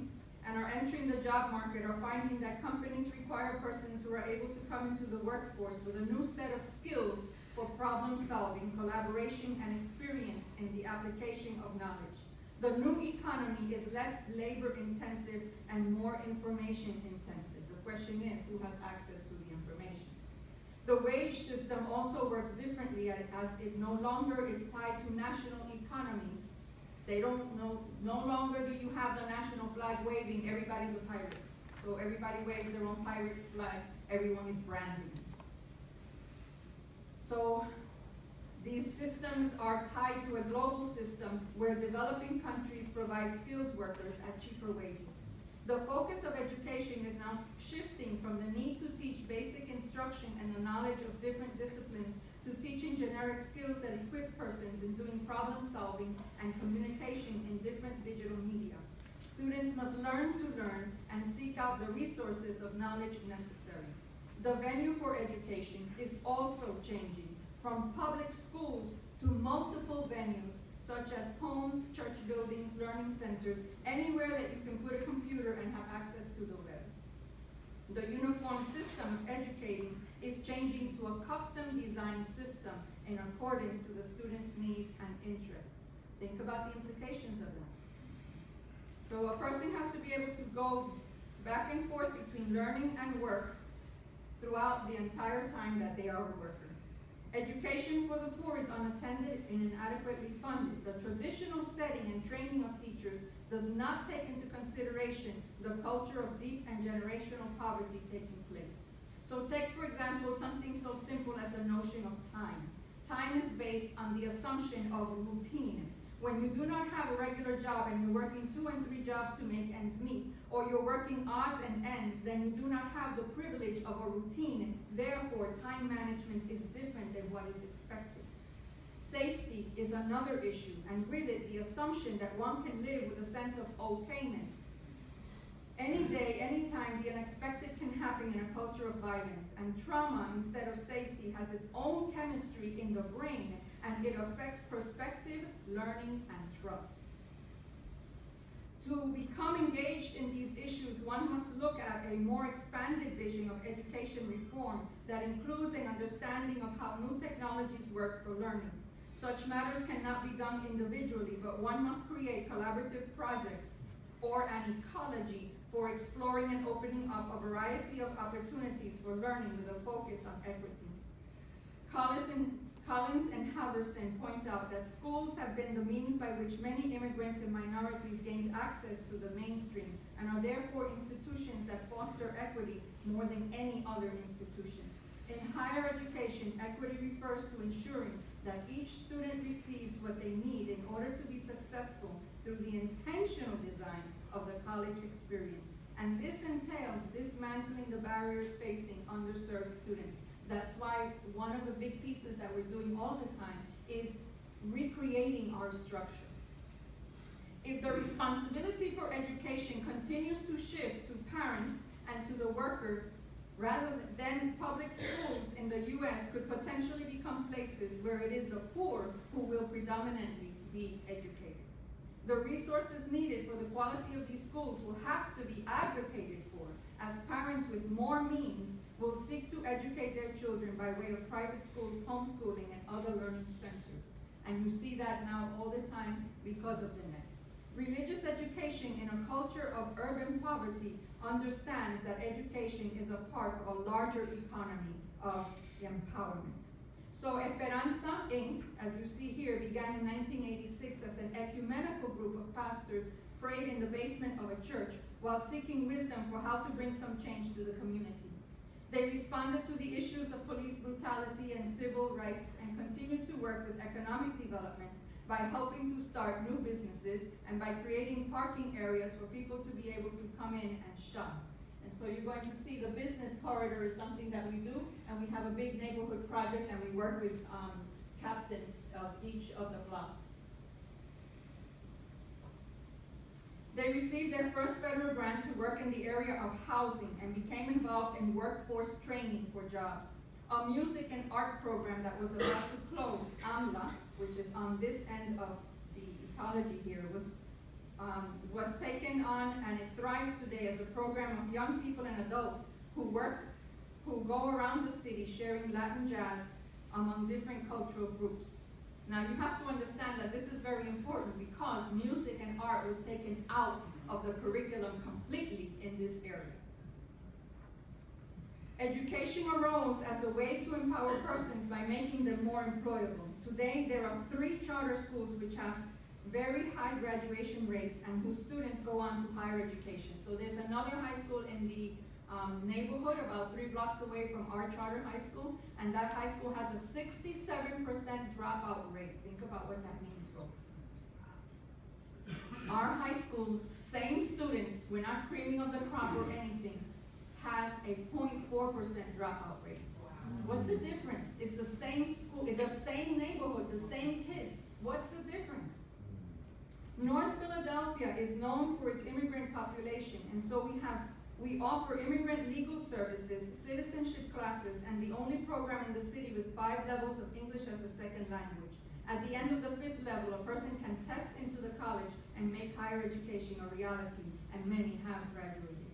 Speaker 4: and are entering the job market are finding that companies require persons who are able to come into the workforce with a new set of skills for problem solving, collaboration, and experience in the application of knowledge. The new economy is less labor intensive and more information intensive. The question is, who has access to the information? The wage system also works differently as it no longer is tied to national economies. They don't know, no longer do you have the national flag waving, everybody's a pirate. So everybody waves their own pirate flag, everyone is branding. So these systems are tied to a global system where developing countries provide skilled workers at cheaper wages. The focus of education is now shifting from the need to teach basic instruction and the knowledge of different disciplines to teaching generic skills that equip persons in doing problem solving and communication in different digital media. Students must learn to learn and seek out the resources of knowledge necessary. The venue for education is also changing from public schools to multiple venues such as homes, church buildings, learning centers, anywhere that you can put a computer and have access to the web. The uniform system of educating is changing to a custom designed system in accordance to the students' needs and interests. Think about the implications of that. So a person has to be able to go back and forth between learning and work throughout the entire time that they are a worker. Education for the poor is unattended and inadequately funded. The traditional setting and training of teachers does not take into consideration the culture of deep and generational poverty taking place. So take, for example, something so simple as the notion of time. Time is based on the assumption of routine. When you do not have a regular job and you're working 2 and 3 jobs to make ends meet, or you're working odds and ends, then you do not have the privilege of a routine. Therefore, time management is different than what is expected. Safety is another issue, and with it, the assumption that one can live with a sense of okayness. Any day, any time, the unexpected can happen in a culture of violence, and trauma, instead of safety, has its own chemistry in the brain, and it affects perspective, learning, and trust. To become engaged in these issues, one must look at a more expanded vision of education reform that includes an understanding of how new technologies work for learning. Such matters cannot be done individually, but one must create collaborative projects or an ecology for exploring and opening up a variety of opportunities for learning with a focus on equity. Collins and Halverson point out that schools have been the means by which many immigrants and minorities gained access to the mainstream and are therefore institutions that foster equity more than any other institution. In higher education, equity refers to ensuring that each student receives what they need in order to be successful through the intentional design of the college experience. And this entails dismantling the barriers facing underserved students. That's why one of the big pieces that we're doing all the time is recreating our structure. If the responsibility for education continues to shift to parents and to the worker, rather than public schools in the U.S. could potentially become places where it is the poor who will predominantly be educated. The resources needed for the quality of these schools will have to be advocated for, as parents with more means will seek to educate their children by way of private schools, homeschooling, and other learning centers. And you see that now all the time because of the net. Religious education in a culture of urban poverty understands that education is a part of a larger economy of empowerment. So Esperanza, Inc., as you see here, began in 1986 as an ecumenical group of pastors prayed in the basement of a church while seeking wisdom for how to bring some change to the community. They responded to the issues of police brutality and civil rights and continued to work with economic development by helping to start new businesses and by creating parking areas for people to be able to come in and shop. And so you're going to see the business corridor is something that we do, and we have a big neighborhood project, and we work with captains of each of the blocks. They received their first federal grant to work in the area of housing and became involved in workforce training for jobs. A music and art program that was about to close, AMLA, which is on this end of the ecology here, was taken on, and it thrives today as a program of young people and adults who go around the city sharing Latin jazz among different cultural groups. Now you have to understand that this is very important because music and art was taken out of the curriculum completely in this area. Education arose as a way to empower persons by making them more employable. Today there are 3 charter schools which have very high graduation rates and whose students go on to higher education. So there's another high school in the neighborhood about 3 blocks away from our charter high school, and that high school has a 67% dropout rate. Think about what that means, folks. Our high school, same students, we're not creaming of the crop or anything, has a 0.4% dropout rate. What's the difference? It's the same school, the same neighborhood, the same kids. What's the difference? North Philadelphia is known for its immigrant population, and so we offer immigrant legal services, citizenship classes, and the only program in the city with 5 levels of English as a second language. At the end of the 5th level, a person can test into the college and make higher education a reality, and many have graduated.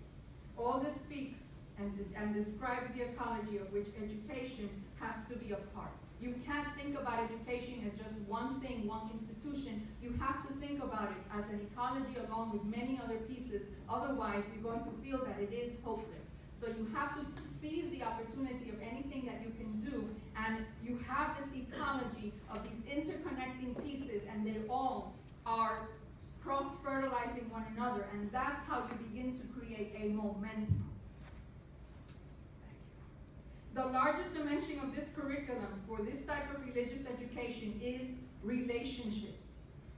Speaker 4: All this speaks and describes the ecology of which education has to be a part. You can't think about education as just one thing, one institution. You have to think about it as an ecology along with many other pieces. Otherwise, you're going to feel that it is hopeless. So you have to seize the opportunity of anything that you can do, and you have this ecology of these interconnecting pieces, and they all are cross-fertilizing one another, and that's how you begin to create a momentum. The largest dimension of this curriculum for this type of religious education is relationships.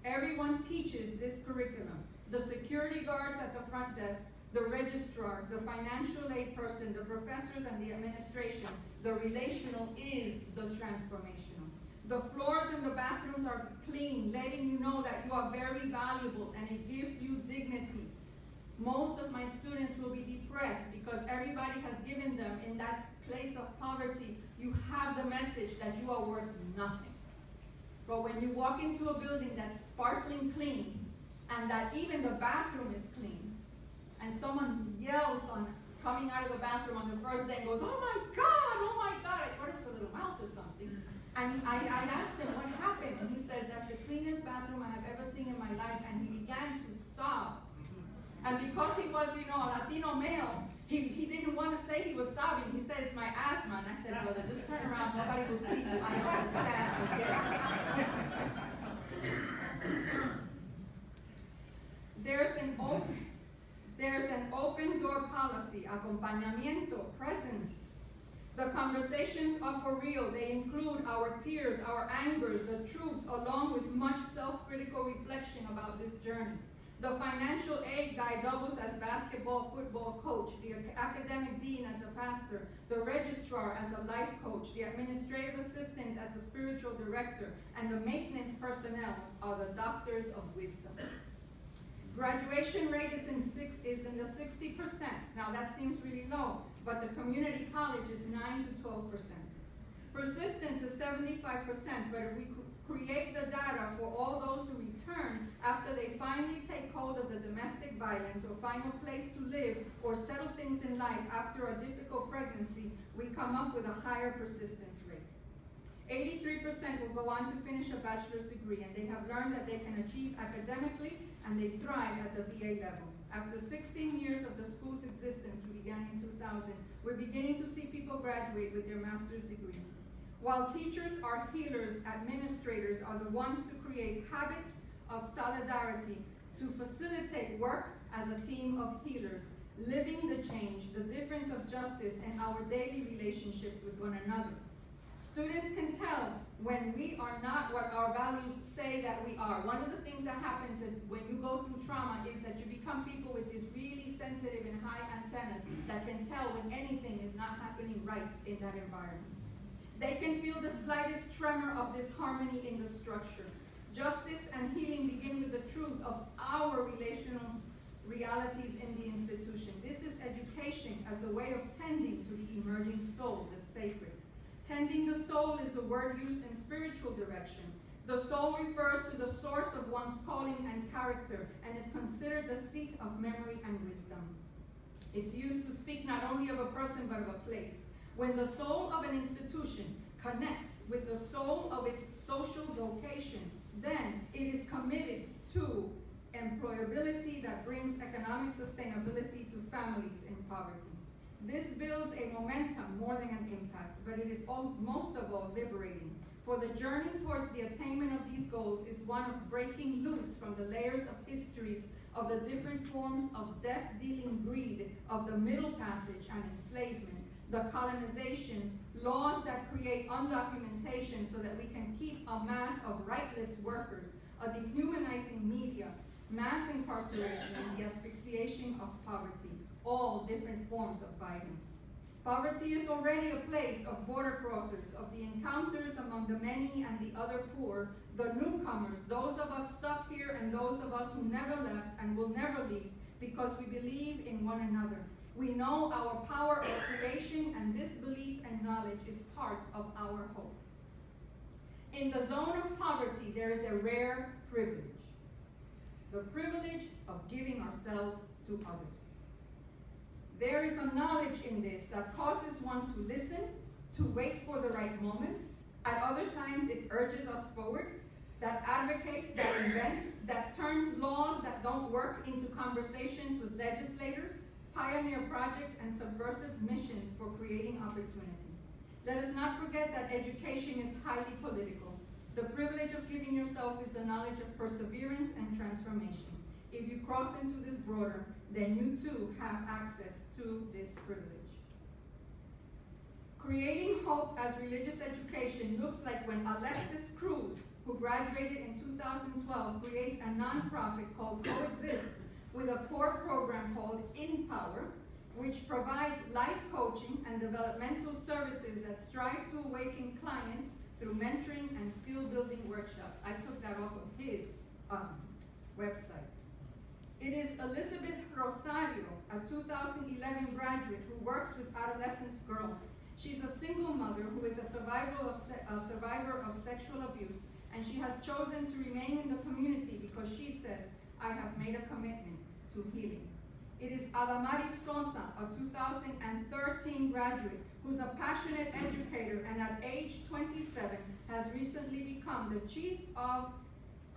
Speaker 4: Everyone teaches this curriculum. The security guards at the front desk, the registrars, the financial aid person, the professors, and the administration. The relational is the transformational. The floors in the bathrooms are clean, letting you know that you are very valuable, and it gives you dignity. Most of my students will be depressed because everybody has given them in that place of poverty, you have the message that you are worth nothing. But when you walk into a building that's sparkling clean, and that even the bathroom is clean, and someone yells on coming out of the bathroom on the first day and goes, oh my God, I thought it was a little mouse or something. And I asked him what happened, and he says, that's the cleanest bathroom I have ever seen in my life, and he began to sob. And because he was, a Latino male, he didn't want to say he was sobbing. He said, it's my asthma. And I said, brother, just turn around. Nobody will see you. I understand. Okay? There's an open door policy, acompañamiento, presence. The conversations are for real. They include our tears, our angers, the truth, along with much self-critical reflection about this journey. The financial aid guy doubles as basketball, football coach, the academic dean as a pastor, the registrar as a life coach, the administrative assistant as a spiritual director, and the maintenance personnel are the doctors of wisdom. Graduation rate is in the 60%. Now that seems really low, but the community college is 9 to 12%. Persistence is 75%, but if we create the data for all those who return after they find domestic violence or find a place to live or settle things in life after a difficult pregnancy, we come up with a higher persistence rate. 83% will go on to finish a bachelor's degree, and they have learned that they can achieve academically and they thrive at the VA level. After 16 years of the school's existence, we began in 2000, we're beginning to see people graduate with their master's degree. While teachers are healers, administrators are the ones to create habits of solidarity, to facilitate work as a team of healers, living the change, the difference of justice in our daily relationships with one another. Students can tell when we are not what our values say that we are. One of the things that happens when you go through trauma is that you become people with these really sensitive and high antennas that can tell when anything is not happening right in that environment. They can feel the slightest tremor of disharmony in the structure. Justice and healing begin with the truth of our relational realities in the institution. This is education as a way of tending to the emerging soul, the sacred. Tending the soul is a word used in spiritual direction. The soul refers to the source of one's calling and character and is considered the seat of memory and wisdom. It's used to speak not only of a person but of a place. When the soul of an institution connects with the soul of its social vocation, then it is committed to employability that brings economic sustainability to families in poverty. This builds a momentum more than an impact, but it is most of all liberating. For the journey towards the attainment of these goals is one of breaking loose from the layers of histories of the different forms of death-dealing greed of the Middle Passage and enslavement, the colonizations, laws that create undocumentation so that we can keep a mass of rightless workers, a dehumanizing media, mass incarceration, and the asphyxiation of poverty, all different forms of violence. Poverty is already a place of border crossers, of the encounters among the many and the other poor, the newcomers, those of us stuck here and those of us who never left and will never leave because we believe in one another. We know our power of creation, and this belief and knowledge is part of our hope. In the zone of poverty, there is a rare privilege, the privilege of giving ourselves to others. There is a knowledge in this that causes one to listen, to wait for the right moment. At other times, it urges us forward, that advocates, that invents, that turns laws that don't work into conversations with legislators, pioneer projects, and subversive missions for creating opportunity. Let us not forget that education is highly political. The privilege of giving yourself is the knowledge of perseverance and transformation. If you cross into this border, then you too have access to this privilege. Creating hope as religious education looks like when Alexis Cruz, who graduated in 2012, creates a nonprofit called Coexist with a core program called In Power, which provides life coaching and developmental services that strive to awaken clients through mentoring and skill-building workshops. I took that off of his website. It is Elizabeth Rosario, a 2011 graduate who works with adolescent girls. She's a single mother who is a survivor of sexual abuse, and she has chosen to remain in the community because she says, I have made a commitment to healing. It is Adamari Sosa, a 2013 graduate, who's a passionate educator and at age 27 has recently become the chief of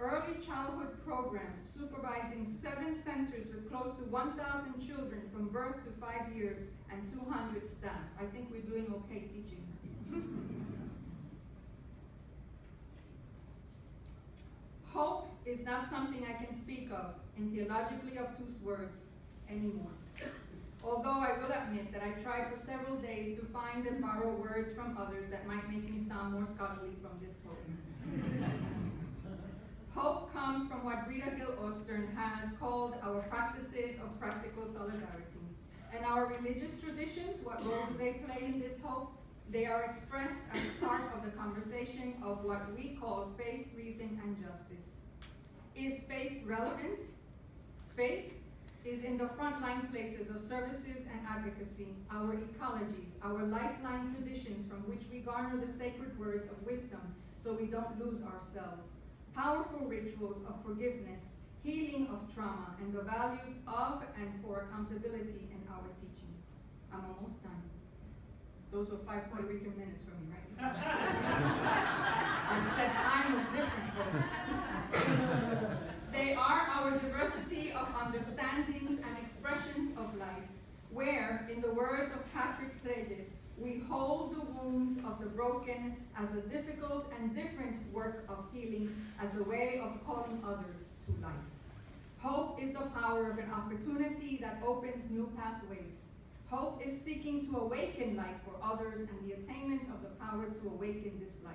Speaker 4: early childhood programs, supervising 7 centers with close to 1,000 children from birth to 5 years and 200 staff. I think we're doing okay teaching her. Hope is not something I can speak of in theologically obtuse words anymore. Although I will admit that I tried for several days to find and borrow words from others that might make me sound more scholarly from this podium. Hope comes from what Rita Hill Ostern has called our practices of practical solidarity. And our religious traditions, what role do they play in this hope? They are expressed as part of the conversation of what we call faith, reason, and justice. Is faith relevant? Faith is in the frontline places of services and advocacy, our ecologies, our lifeline traditions from which we garner the sacred words of wisdom so we don't lose ourselves. Powerful rituals of forgiveness, healing of trauma, and the values of and for accountability in our teaching. I'm almost done. Those were 5 Puerto Rican minutes for me, right? Instead, time was different, folks. They are our diversity of understandings and expressions of life, where, in the words of Patrick Reyes, we hold the wounds of the broken as a difficult and different work of healing, as a way of calling others to life. Hope is the power of an opportunity that opens new pathways. Hope is seeking to awaken life for others and the attainment of the power to awaken this life.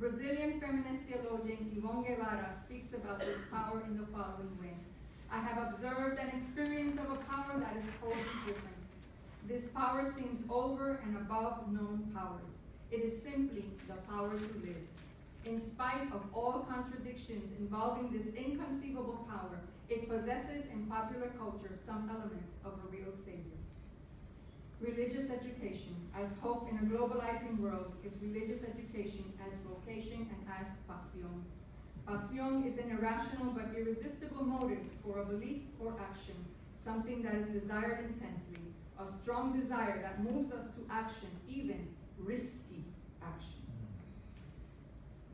Speaker 4: Brazilian feminist theologian Yvonne Guevara speaks about this power in the following way. I have observed an experience of a power that is totally different. This power seems over and above known powers. It is simply the power to live. In spite of all contradictions involving this inconceivable power, it possesses in popular culture some element of a real savior. Religious education as hope in a globalizing world is religious education as vocation and as pasión. Pasión is an irrational but irresistible motive for a belief or action, something that is desired intensely, a strong desire that moves us to action, even risky action.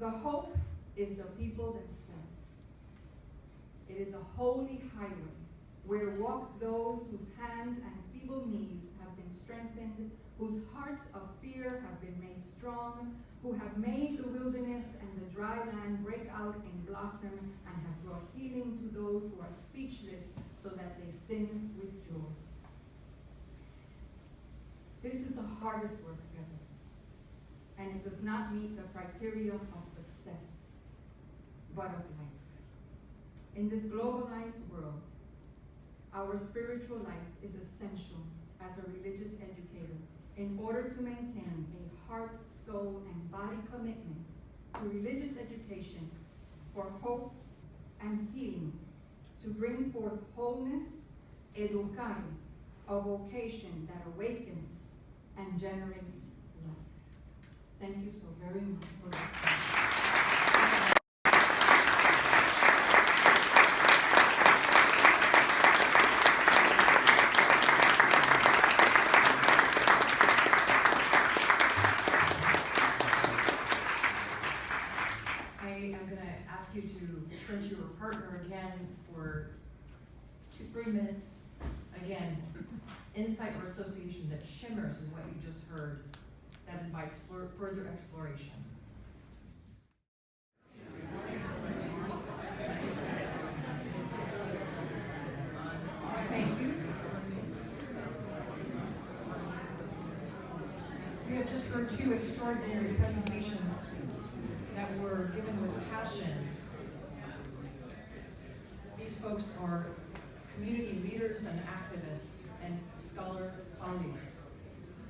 Speaker 4: The hope is the people themselves. It is a holy highway where walk those whose hands and feeble knees have been strengthened, whose hearts of fear have been made strong, who have made the wilderness and the dry land break out in blossom and have brought healing to those who are speechless so that they sing with joy. This is the hardest work ever, and it does not meet the criteria of success, but of life. In this globalized world, our spiritual life is essential as a religious educator in order to maintain a heart, soul, and body commitment to religious education for hope and healing, to bring forth wholeness, educar, a vocation that awakens and generates life. Thank you so very much for listening.
Speaker 1: You to turn to your partner again for 2-3 minutes. Again, insight or association that shimmers in what you just heard, that invites further exploration. Thank you. We have just heard 2 extraordinary presentations that were given with passion. These folks are community leaders and activists and scholar colleagues.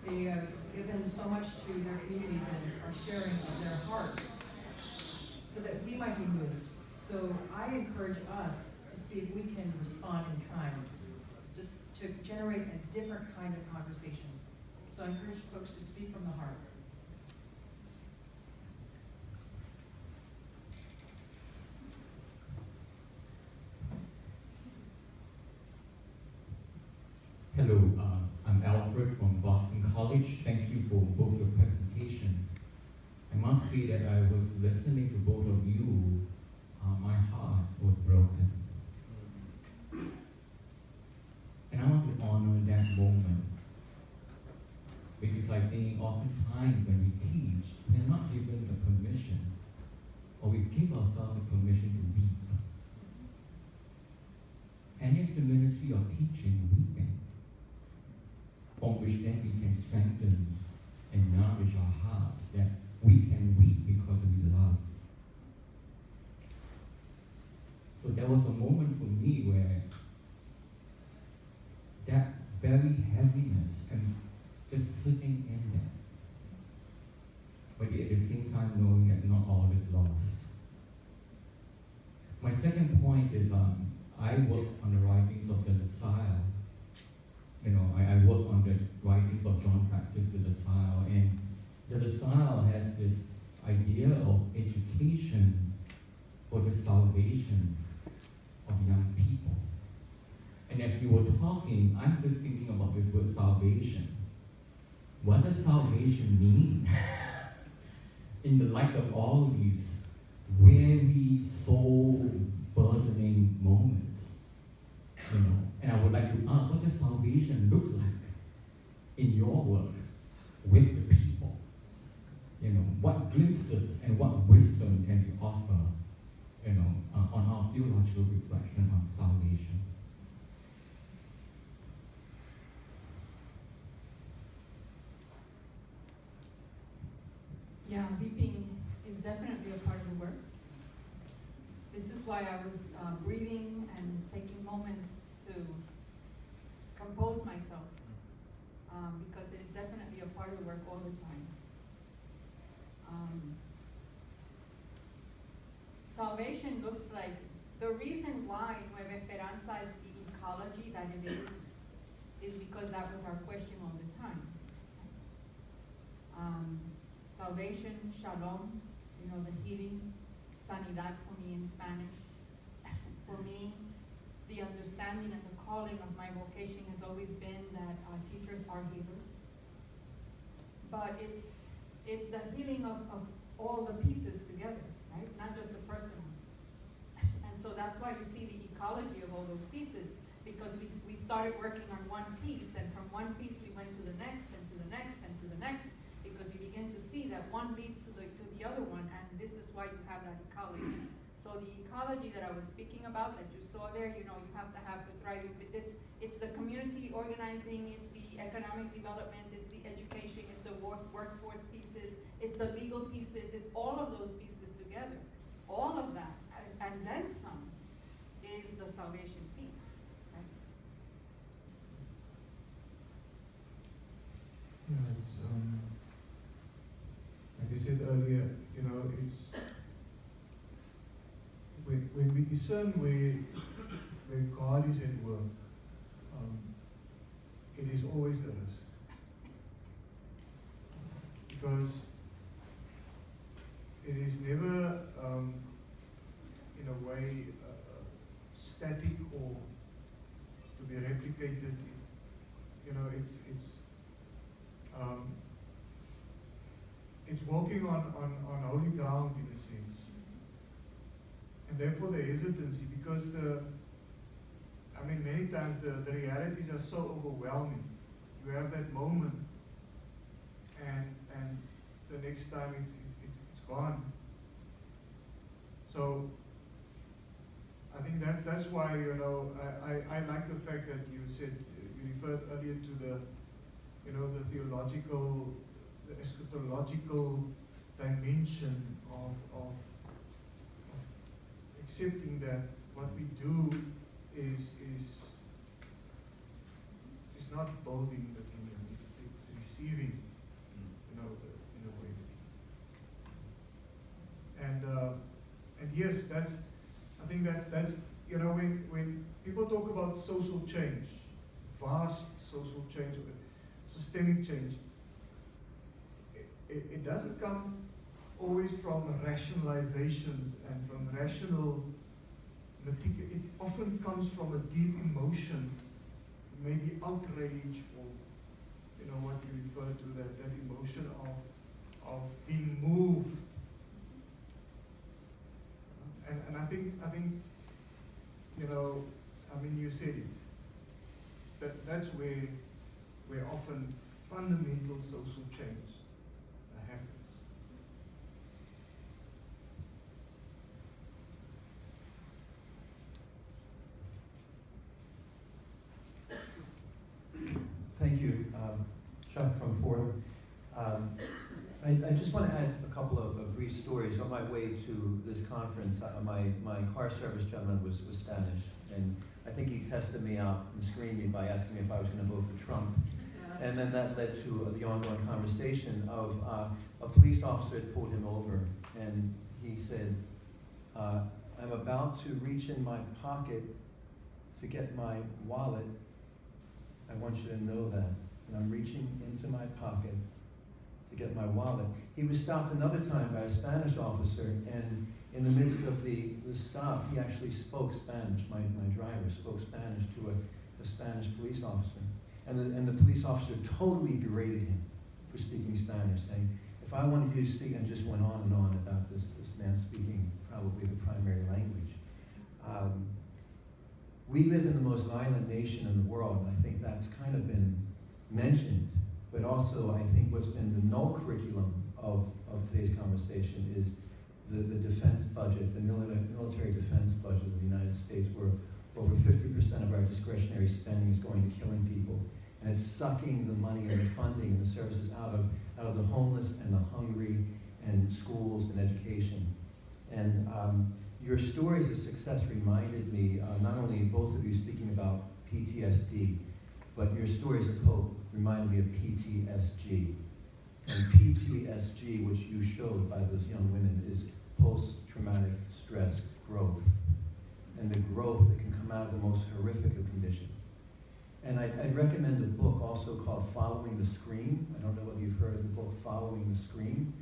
Speaker 1: They have given so much to their communities and are sharing of their hearts so that we might be moved. So I encourage us to see if we can respond in kind, just to generate a different kind of conversation. So I encourage folks to speak from the heart.
Speaker 5: Hello, I'm Alfred from Boston College. Thank you for both your presentations. I must say that I was listening to both of you. My heart was broken. And I want to honor that moment. Because I think oftentimes when we teach, we are not given the permission, or we give ourselves the permission to weep. And it's the ministry of teaching weeping, from which then we can strengthen and nourish our hearts, that we can weep because we love. So there was a moment for me where that very heaviness and just sitting in there, but at the same time knowing that not all is lost. My second point is I work on the writings of the LaSalle. I work on the writings of John Baptist de LaSalle, and the LaSalle has this idea of education for the salvation of young talking, I'm just thinking about this word salvation. What does salvation mean? In the light of all these weary, soul burdening moments, you know, and I would like to ask, what does salvation look like in your work with the people? You know, what glimpses and what wisdom can you offer, you know, on our theological reflection on salvation?
Speaker 6: Yeah, weeping is definitely a part of the work. This is why I was breathing and taking moments to compose myself, because it is definitely a part of the work all the time. Salvation looks like, the reason why Nueva Esperanza is the ecology that it is because that was our question all the time. Salvation, shalom, you know, the healing, sanidad for me in Spanish. For me, the understanding and the calling of my vocation has always been that teachers are healers. But it's the healing of all the pieces together, right? Not just the personal. And so that's why you see the ecology of all those pieces, because we started working on one piece, and from one piece we went to the next, and to the next, and to the next, because you begin to see that one leads to the other one, and this is why you have that ecology. So the ecology that I was speaking about, that you saw there, you know, you have to have the thriving, it's the community organizing, it's the economic development, it's the education, it's the workforce pieces, it's the legal pieces, it's all of those pieces together. All of that, and then some, is the salvation piece, right?
Speaker 2: Yeah, it's like I said earlier, you know, it's when we discern where God is at work, it is always a risk, because it is never in a way static or to be replicated. You know, it's walking on holy ground in a sense, and therefore the hesitancy, because many times the realities are so overwhelming. You have that moment, and the next time it's gone. So I think that's why, you know, I like the fact that you said, you referred earlier to the, you know, the theological, the eschatological dimension of accepting that what we do is not building the kingdom, it's receiving, you know, in a way. And yes, I think that's you know, when people talk about social change, vast social change, systemic change, it doesn't come always from rationalizations and from rational, it often comes from a deep emotion, maybe outrage, or, you know, what you refer to, that emotion of being moved. And I think, you know, you said it. That's where often fundamental social change happens.
Speaker 7: Thank you, Chuck from Fordham. I just want to add a couple of brief stories. On my way to this conference, my car service gentleman was Spanish, and I think he tested me out and screened me by asking me if I was going to vote for Trump. And then that led to the ongoing conversation of a police officer had pulled him over, and he said, I'm about to reach in my pocket to get my wallet. I want you to know that. And I'm reaching into my pocket to get my wallet. He was stopped another time by a Spanish officer, and in the midst of the stop, he actually spoke Spanish. My driver spoke Spanish to a Spanish police officer. And the police officer totally berated him for speaking Spanish, saying, if I wanted you to speak, and just went on and on about this man speaking probably the primary language. We live in the most violent nation in the world, and I think that's kind of been mentioned, but also I think what's been the null curriculum of today's conversation is the defense budget, the military defense budget of the United States, where over 50% of our discretionary spending is going to killing people. And it's sucking the money and the funding and the services out of the homeless and the hungry and schools and education. And your stories of success reminded me, not only both of you speaking about PTSD, but your stories of hope reminded me of PTSG. And PTSG, which you showed by those young women, is post-traumatic stress growth. And the growth that can come out of the most horrific of conditions. And I'd recommend a book also called Following the Scream. I don't know whether you've heard of the book Following the Scream.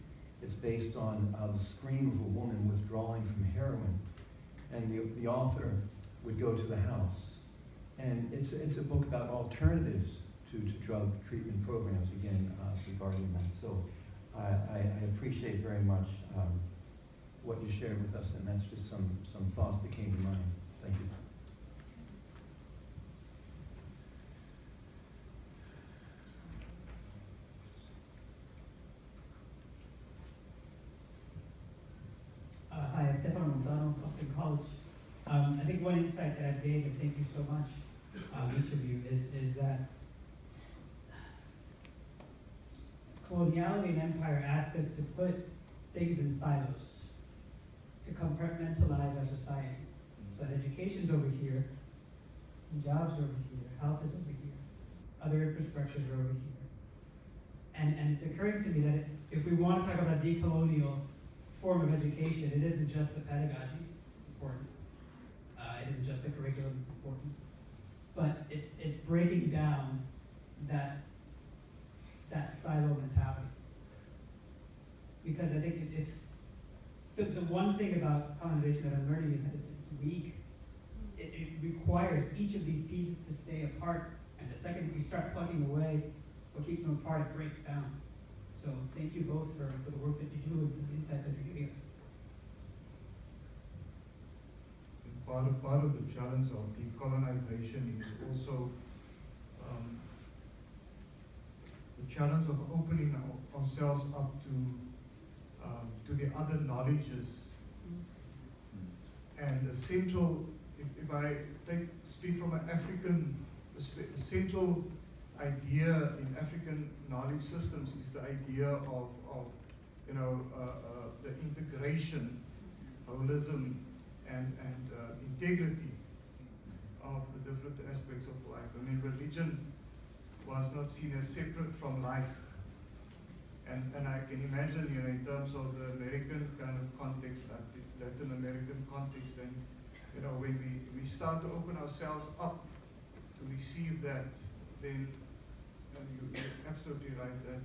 Speaker 7: It's based on the scream of a woman withdrawing from heroin. And the author would go to the house. And it's a book about alternatives to drug treatment programs, again, regarding that. So I appreciate very much what you shared with us, and that's just some thoughts that came to mind. Thank you.
Speaker 8: Hi, Stefano Montano, Boston College. I think one insight that I gave, and thank you so much, each of you, is that coloniality and empire ask us to put things in silos, to compartmentalize our society. So that education's over here, jobs are over here, health is over here, other infrastructures are over here. And it's occurring to me that if we want to talk about a decolonial form of education, it isn't just the pedagogy, it's important. It isn't just the curriculum, it's important. But it's breaking down that silo mentality. Because I think if the one thing about colonization that I'm learning is that it's weak. It requires each of these pieces to stay apart, and the second you start plugging away what keeps them apart, it breaks down. So thank you both for the work that you do and for the insights that you're giving us.
Speaker 3: Part of the challenge of decolonization is also the challenge of opening ourselves up to the other knowledges. And the central, if I speak from an African, the central idea in African knowledge systems is the idea of the integration, holism, and integrity of the different aspects of life. I mean, religion was not seen as separate from life. And I can imagine, in terms of the American kind of context, Latin American context, and when we start to open ourselves up to receive that, then you're absolutely right that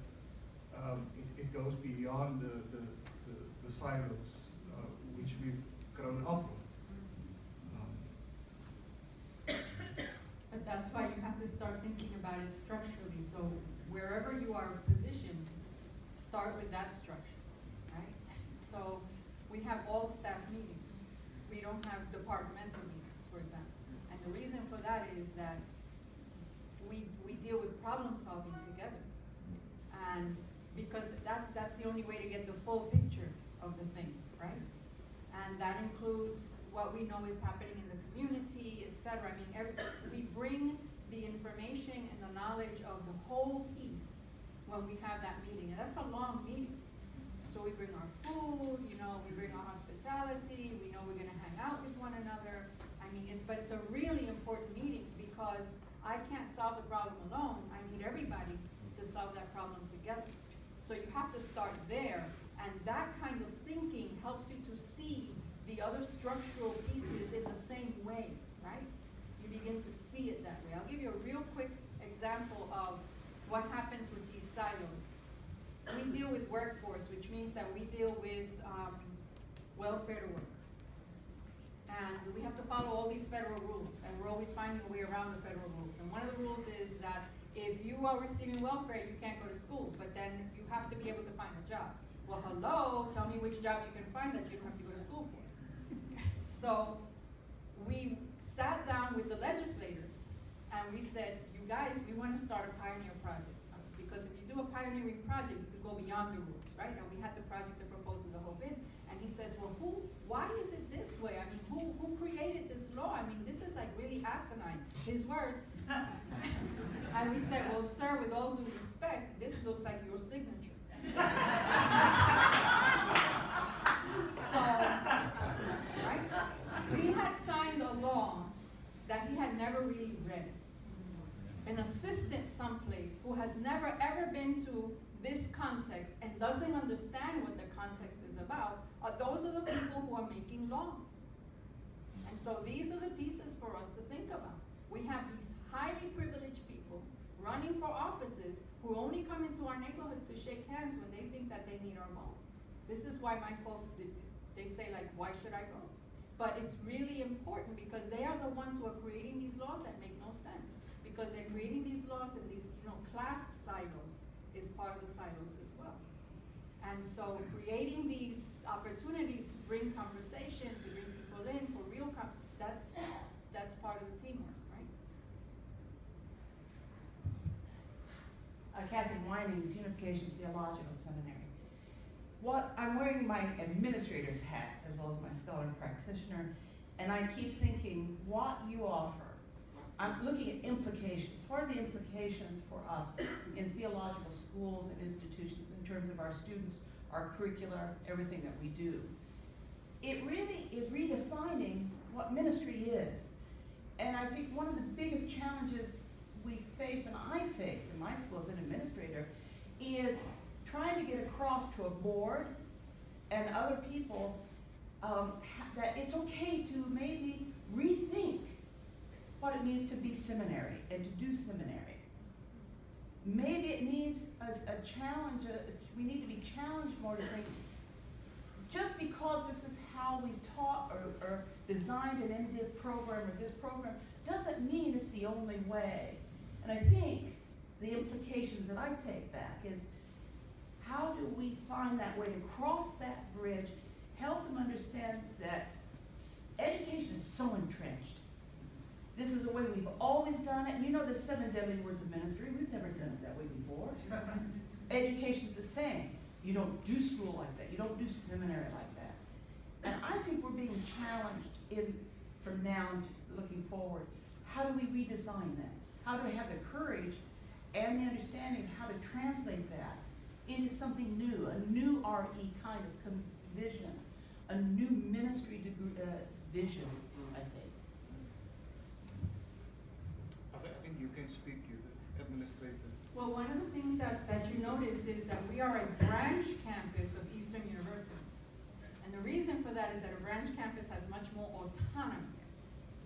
Speaker 3: it goes beyond the silos which we've grown up with.
Speaker 6: But that's why you have to start thinking about it structurally. So wherever you are positioned, start with that structure, right? So we have all staff meetings. We don't have departmental meetings, for example. And the reason for that is that we deal with problem solving together. And because that's the only way to get the full picture of the thing, right? And that includes what we know is happening in the community, etc. I mean, we bring the information and the knowledge of the whole piece when we have that meeting. And that's a long meeting. So we bring our food, we bring our hospitality, we know we're gonna hang out with one another. I mean, but it's a really important meeting because I can't solve the problem alone. I need everybody to solve that problem together. So you have to start there, and that kind of thinking helps you to see the other structural pieces in the same way, right? You begin to see it that way. I'll give you a real quick example of what happens with these silos. We deal with workforce, which means that we deal with welfare to work. and we have to follow all these federal rules, and we're always finding a way around the federal rules. And one of the rules is that if you are receiving welfare, you can't go to school, but then you have to be able to find a job. Well, hello, tell me which job you can find that you don't have to go to school for. So we sat down with the legislators and we said, you guys, we want to start a pioneer project. Because if you do a pioneering project, you could go beyond the rules, right? And we had the project, the proposal, the whole bit. And he says, well, why is it this way? I mean, who created this law? I mean, this is like really asinine. His words. And we said, well, sir, with all due respect, this looks like your signature. So, right? He had signed a law that he had never really read. An assistant someplace who has never ever been to this context and doesn't understand what the context is about, those are the people who are making laws. And so these are the pieces for us to think about. We have these highly privileged people running for offices who only come into our neighborhoods to shake hands when they think that they need our vote. This is why my folks, they say like, why should I go? But it's really important because they are the ones who are creating these laws that make no sense. Because they're creating these laws and these, class silos is part of the silos as well. And so creating these opportunities to bring conversation, to bring people in for real, that's part of the teamwork, right?
Speaker 9: Kathy Winings, Unification Theological Seminary. I'm wearing my administrator's hat as well as my scholar and practitioner, and I keep thinking what you offer. I'm looking at implications. What are the implications for us in theological schools and institutions in terms of our students, our curricula, everything that we do? It really is redefining what ministry is. And I think one of the biggest challenges we face, and I face in my school as an administrator, is trying to get across to a board and other people that it's okay to maybe rethink what it means to be seminary and to do seminary. Maybe it needs a challenge, we need to be challenged more to think, just because this is how we've taught or designed an MDiv program or this program, doesn't mean it's the only way. And I think the implications that I take back is, how do we find that way to cross that bridge, help them understand that education is so entrenched. This is the way we've always done it. You know the 7 deadly words of ministry. We've never done it that way before. Education's the same. You don't do school like that. You don't do seminary like that. And I think we're being challenged from now looking forward. How do we redesign that? How do we have the courage and the understanding of how to translate that into something new, a new RE kind of vision, a new ministry vision, I think.
Speaker 3: I think you can speak, you the administrator.
Speaker 6: Well, one of the things that you notice is that we are a branch campus of Eastern University. And the reason for that is that a branch campus has much more autonomy,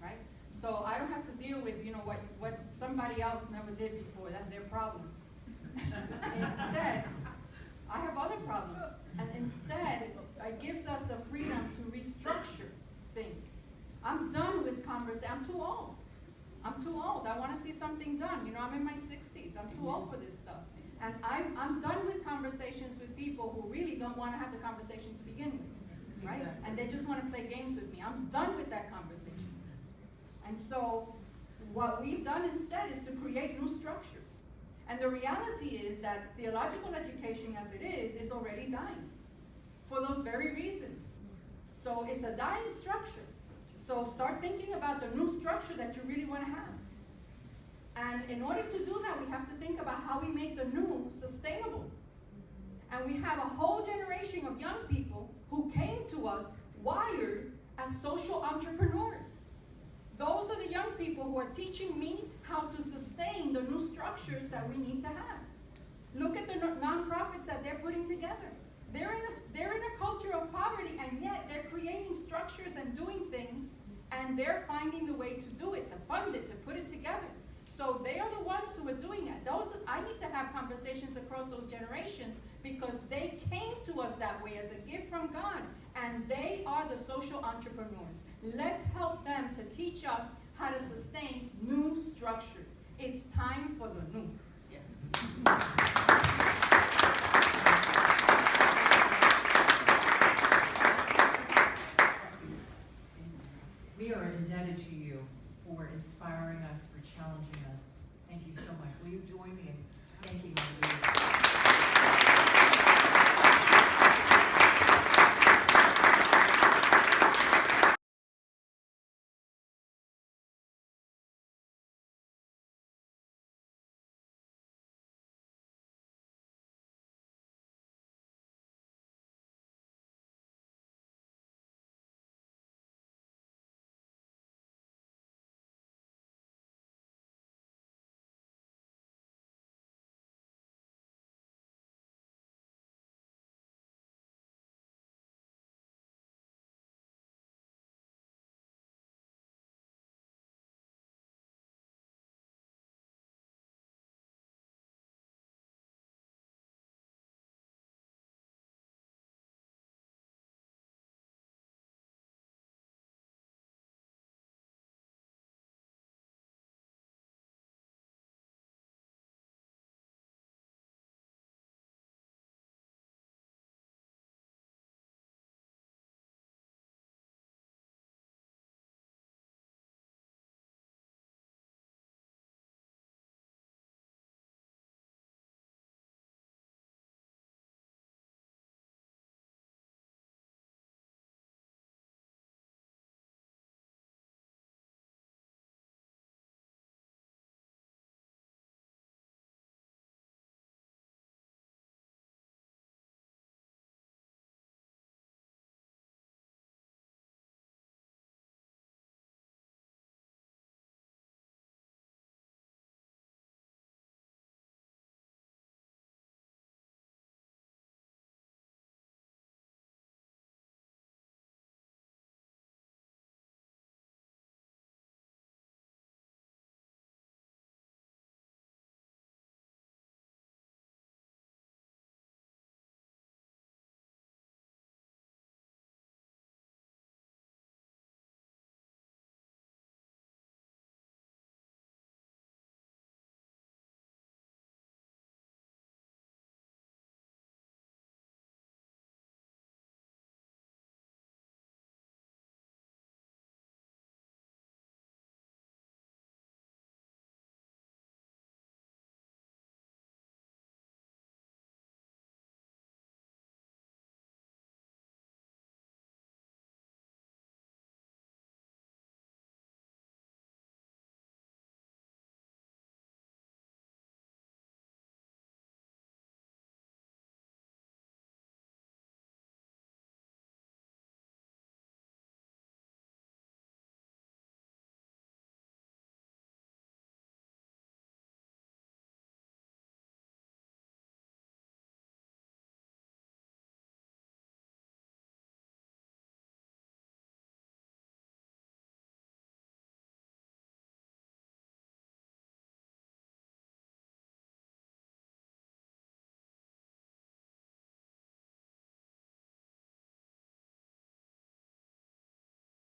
Speaker 6: right? So I don't have to deal with, what somebody else never did before. That's their problem. Instead, I have other problems. And instead, it gives us the freedom to restructure things. I'm done with conversation. I'm too old. I want to see something done. I'm in my 60s. I'm too old for this stuff. And I'm done with conversations with people who really don't want to have the conversation to begin with, right?
Speaker 9: Exactly.
Speaker 6: And they just want to play games with me. I'm done with that conversation. And so what we've done instead is to create new structures. And the reality is that theological education as it is already dying for those very reasons. So it's a dying structure. So start thinking about the new structure that you really want to have. And in order to do that, we have to think about how we make the new sustainable. And we have a whole generation of young people who came to us wired as social entrepreneurs. Those are the young people who are teaching me how to sustain the new structures that we need to have. Look at the nonprofits that they're putting together. They're in a culture of poverty, and yet they're creating structures and doing things, and they're finding the way to do it, to fund it, to put it together. So they are the ones who are doing it. I need to have conversations across those generations because they came to us that way as a gift from God, and they are the social entrepreneurs.
Speaker 4: Let's help them to teach us how to sustain new structures. It's time for the new.
Speaker 1: We are indebted to you for inspiring us, for challenging us. Thank you so much. Will you join me in thanking our leaders?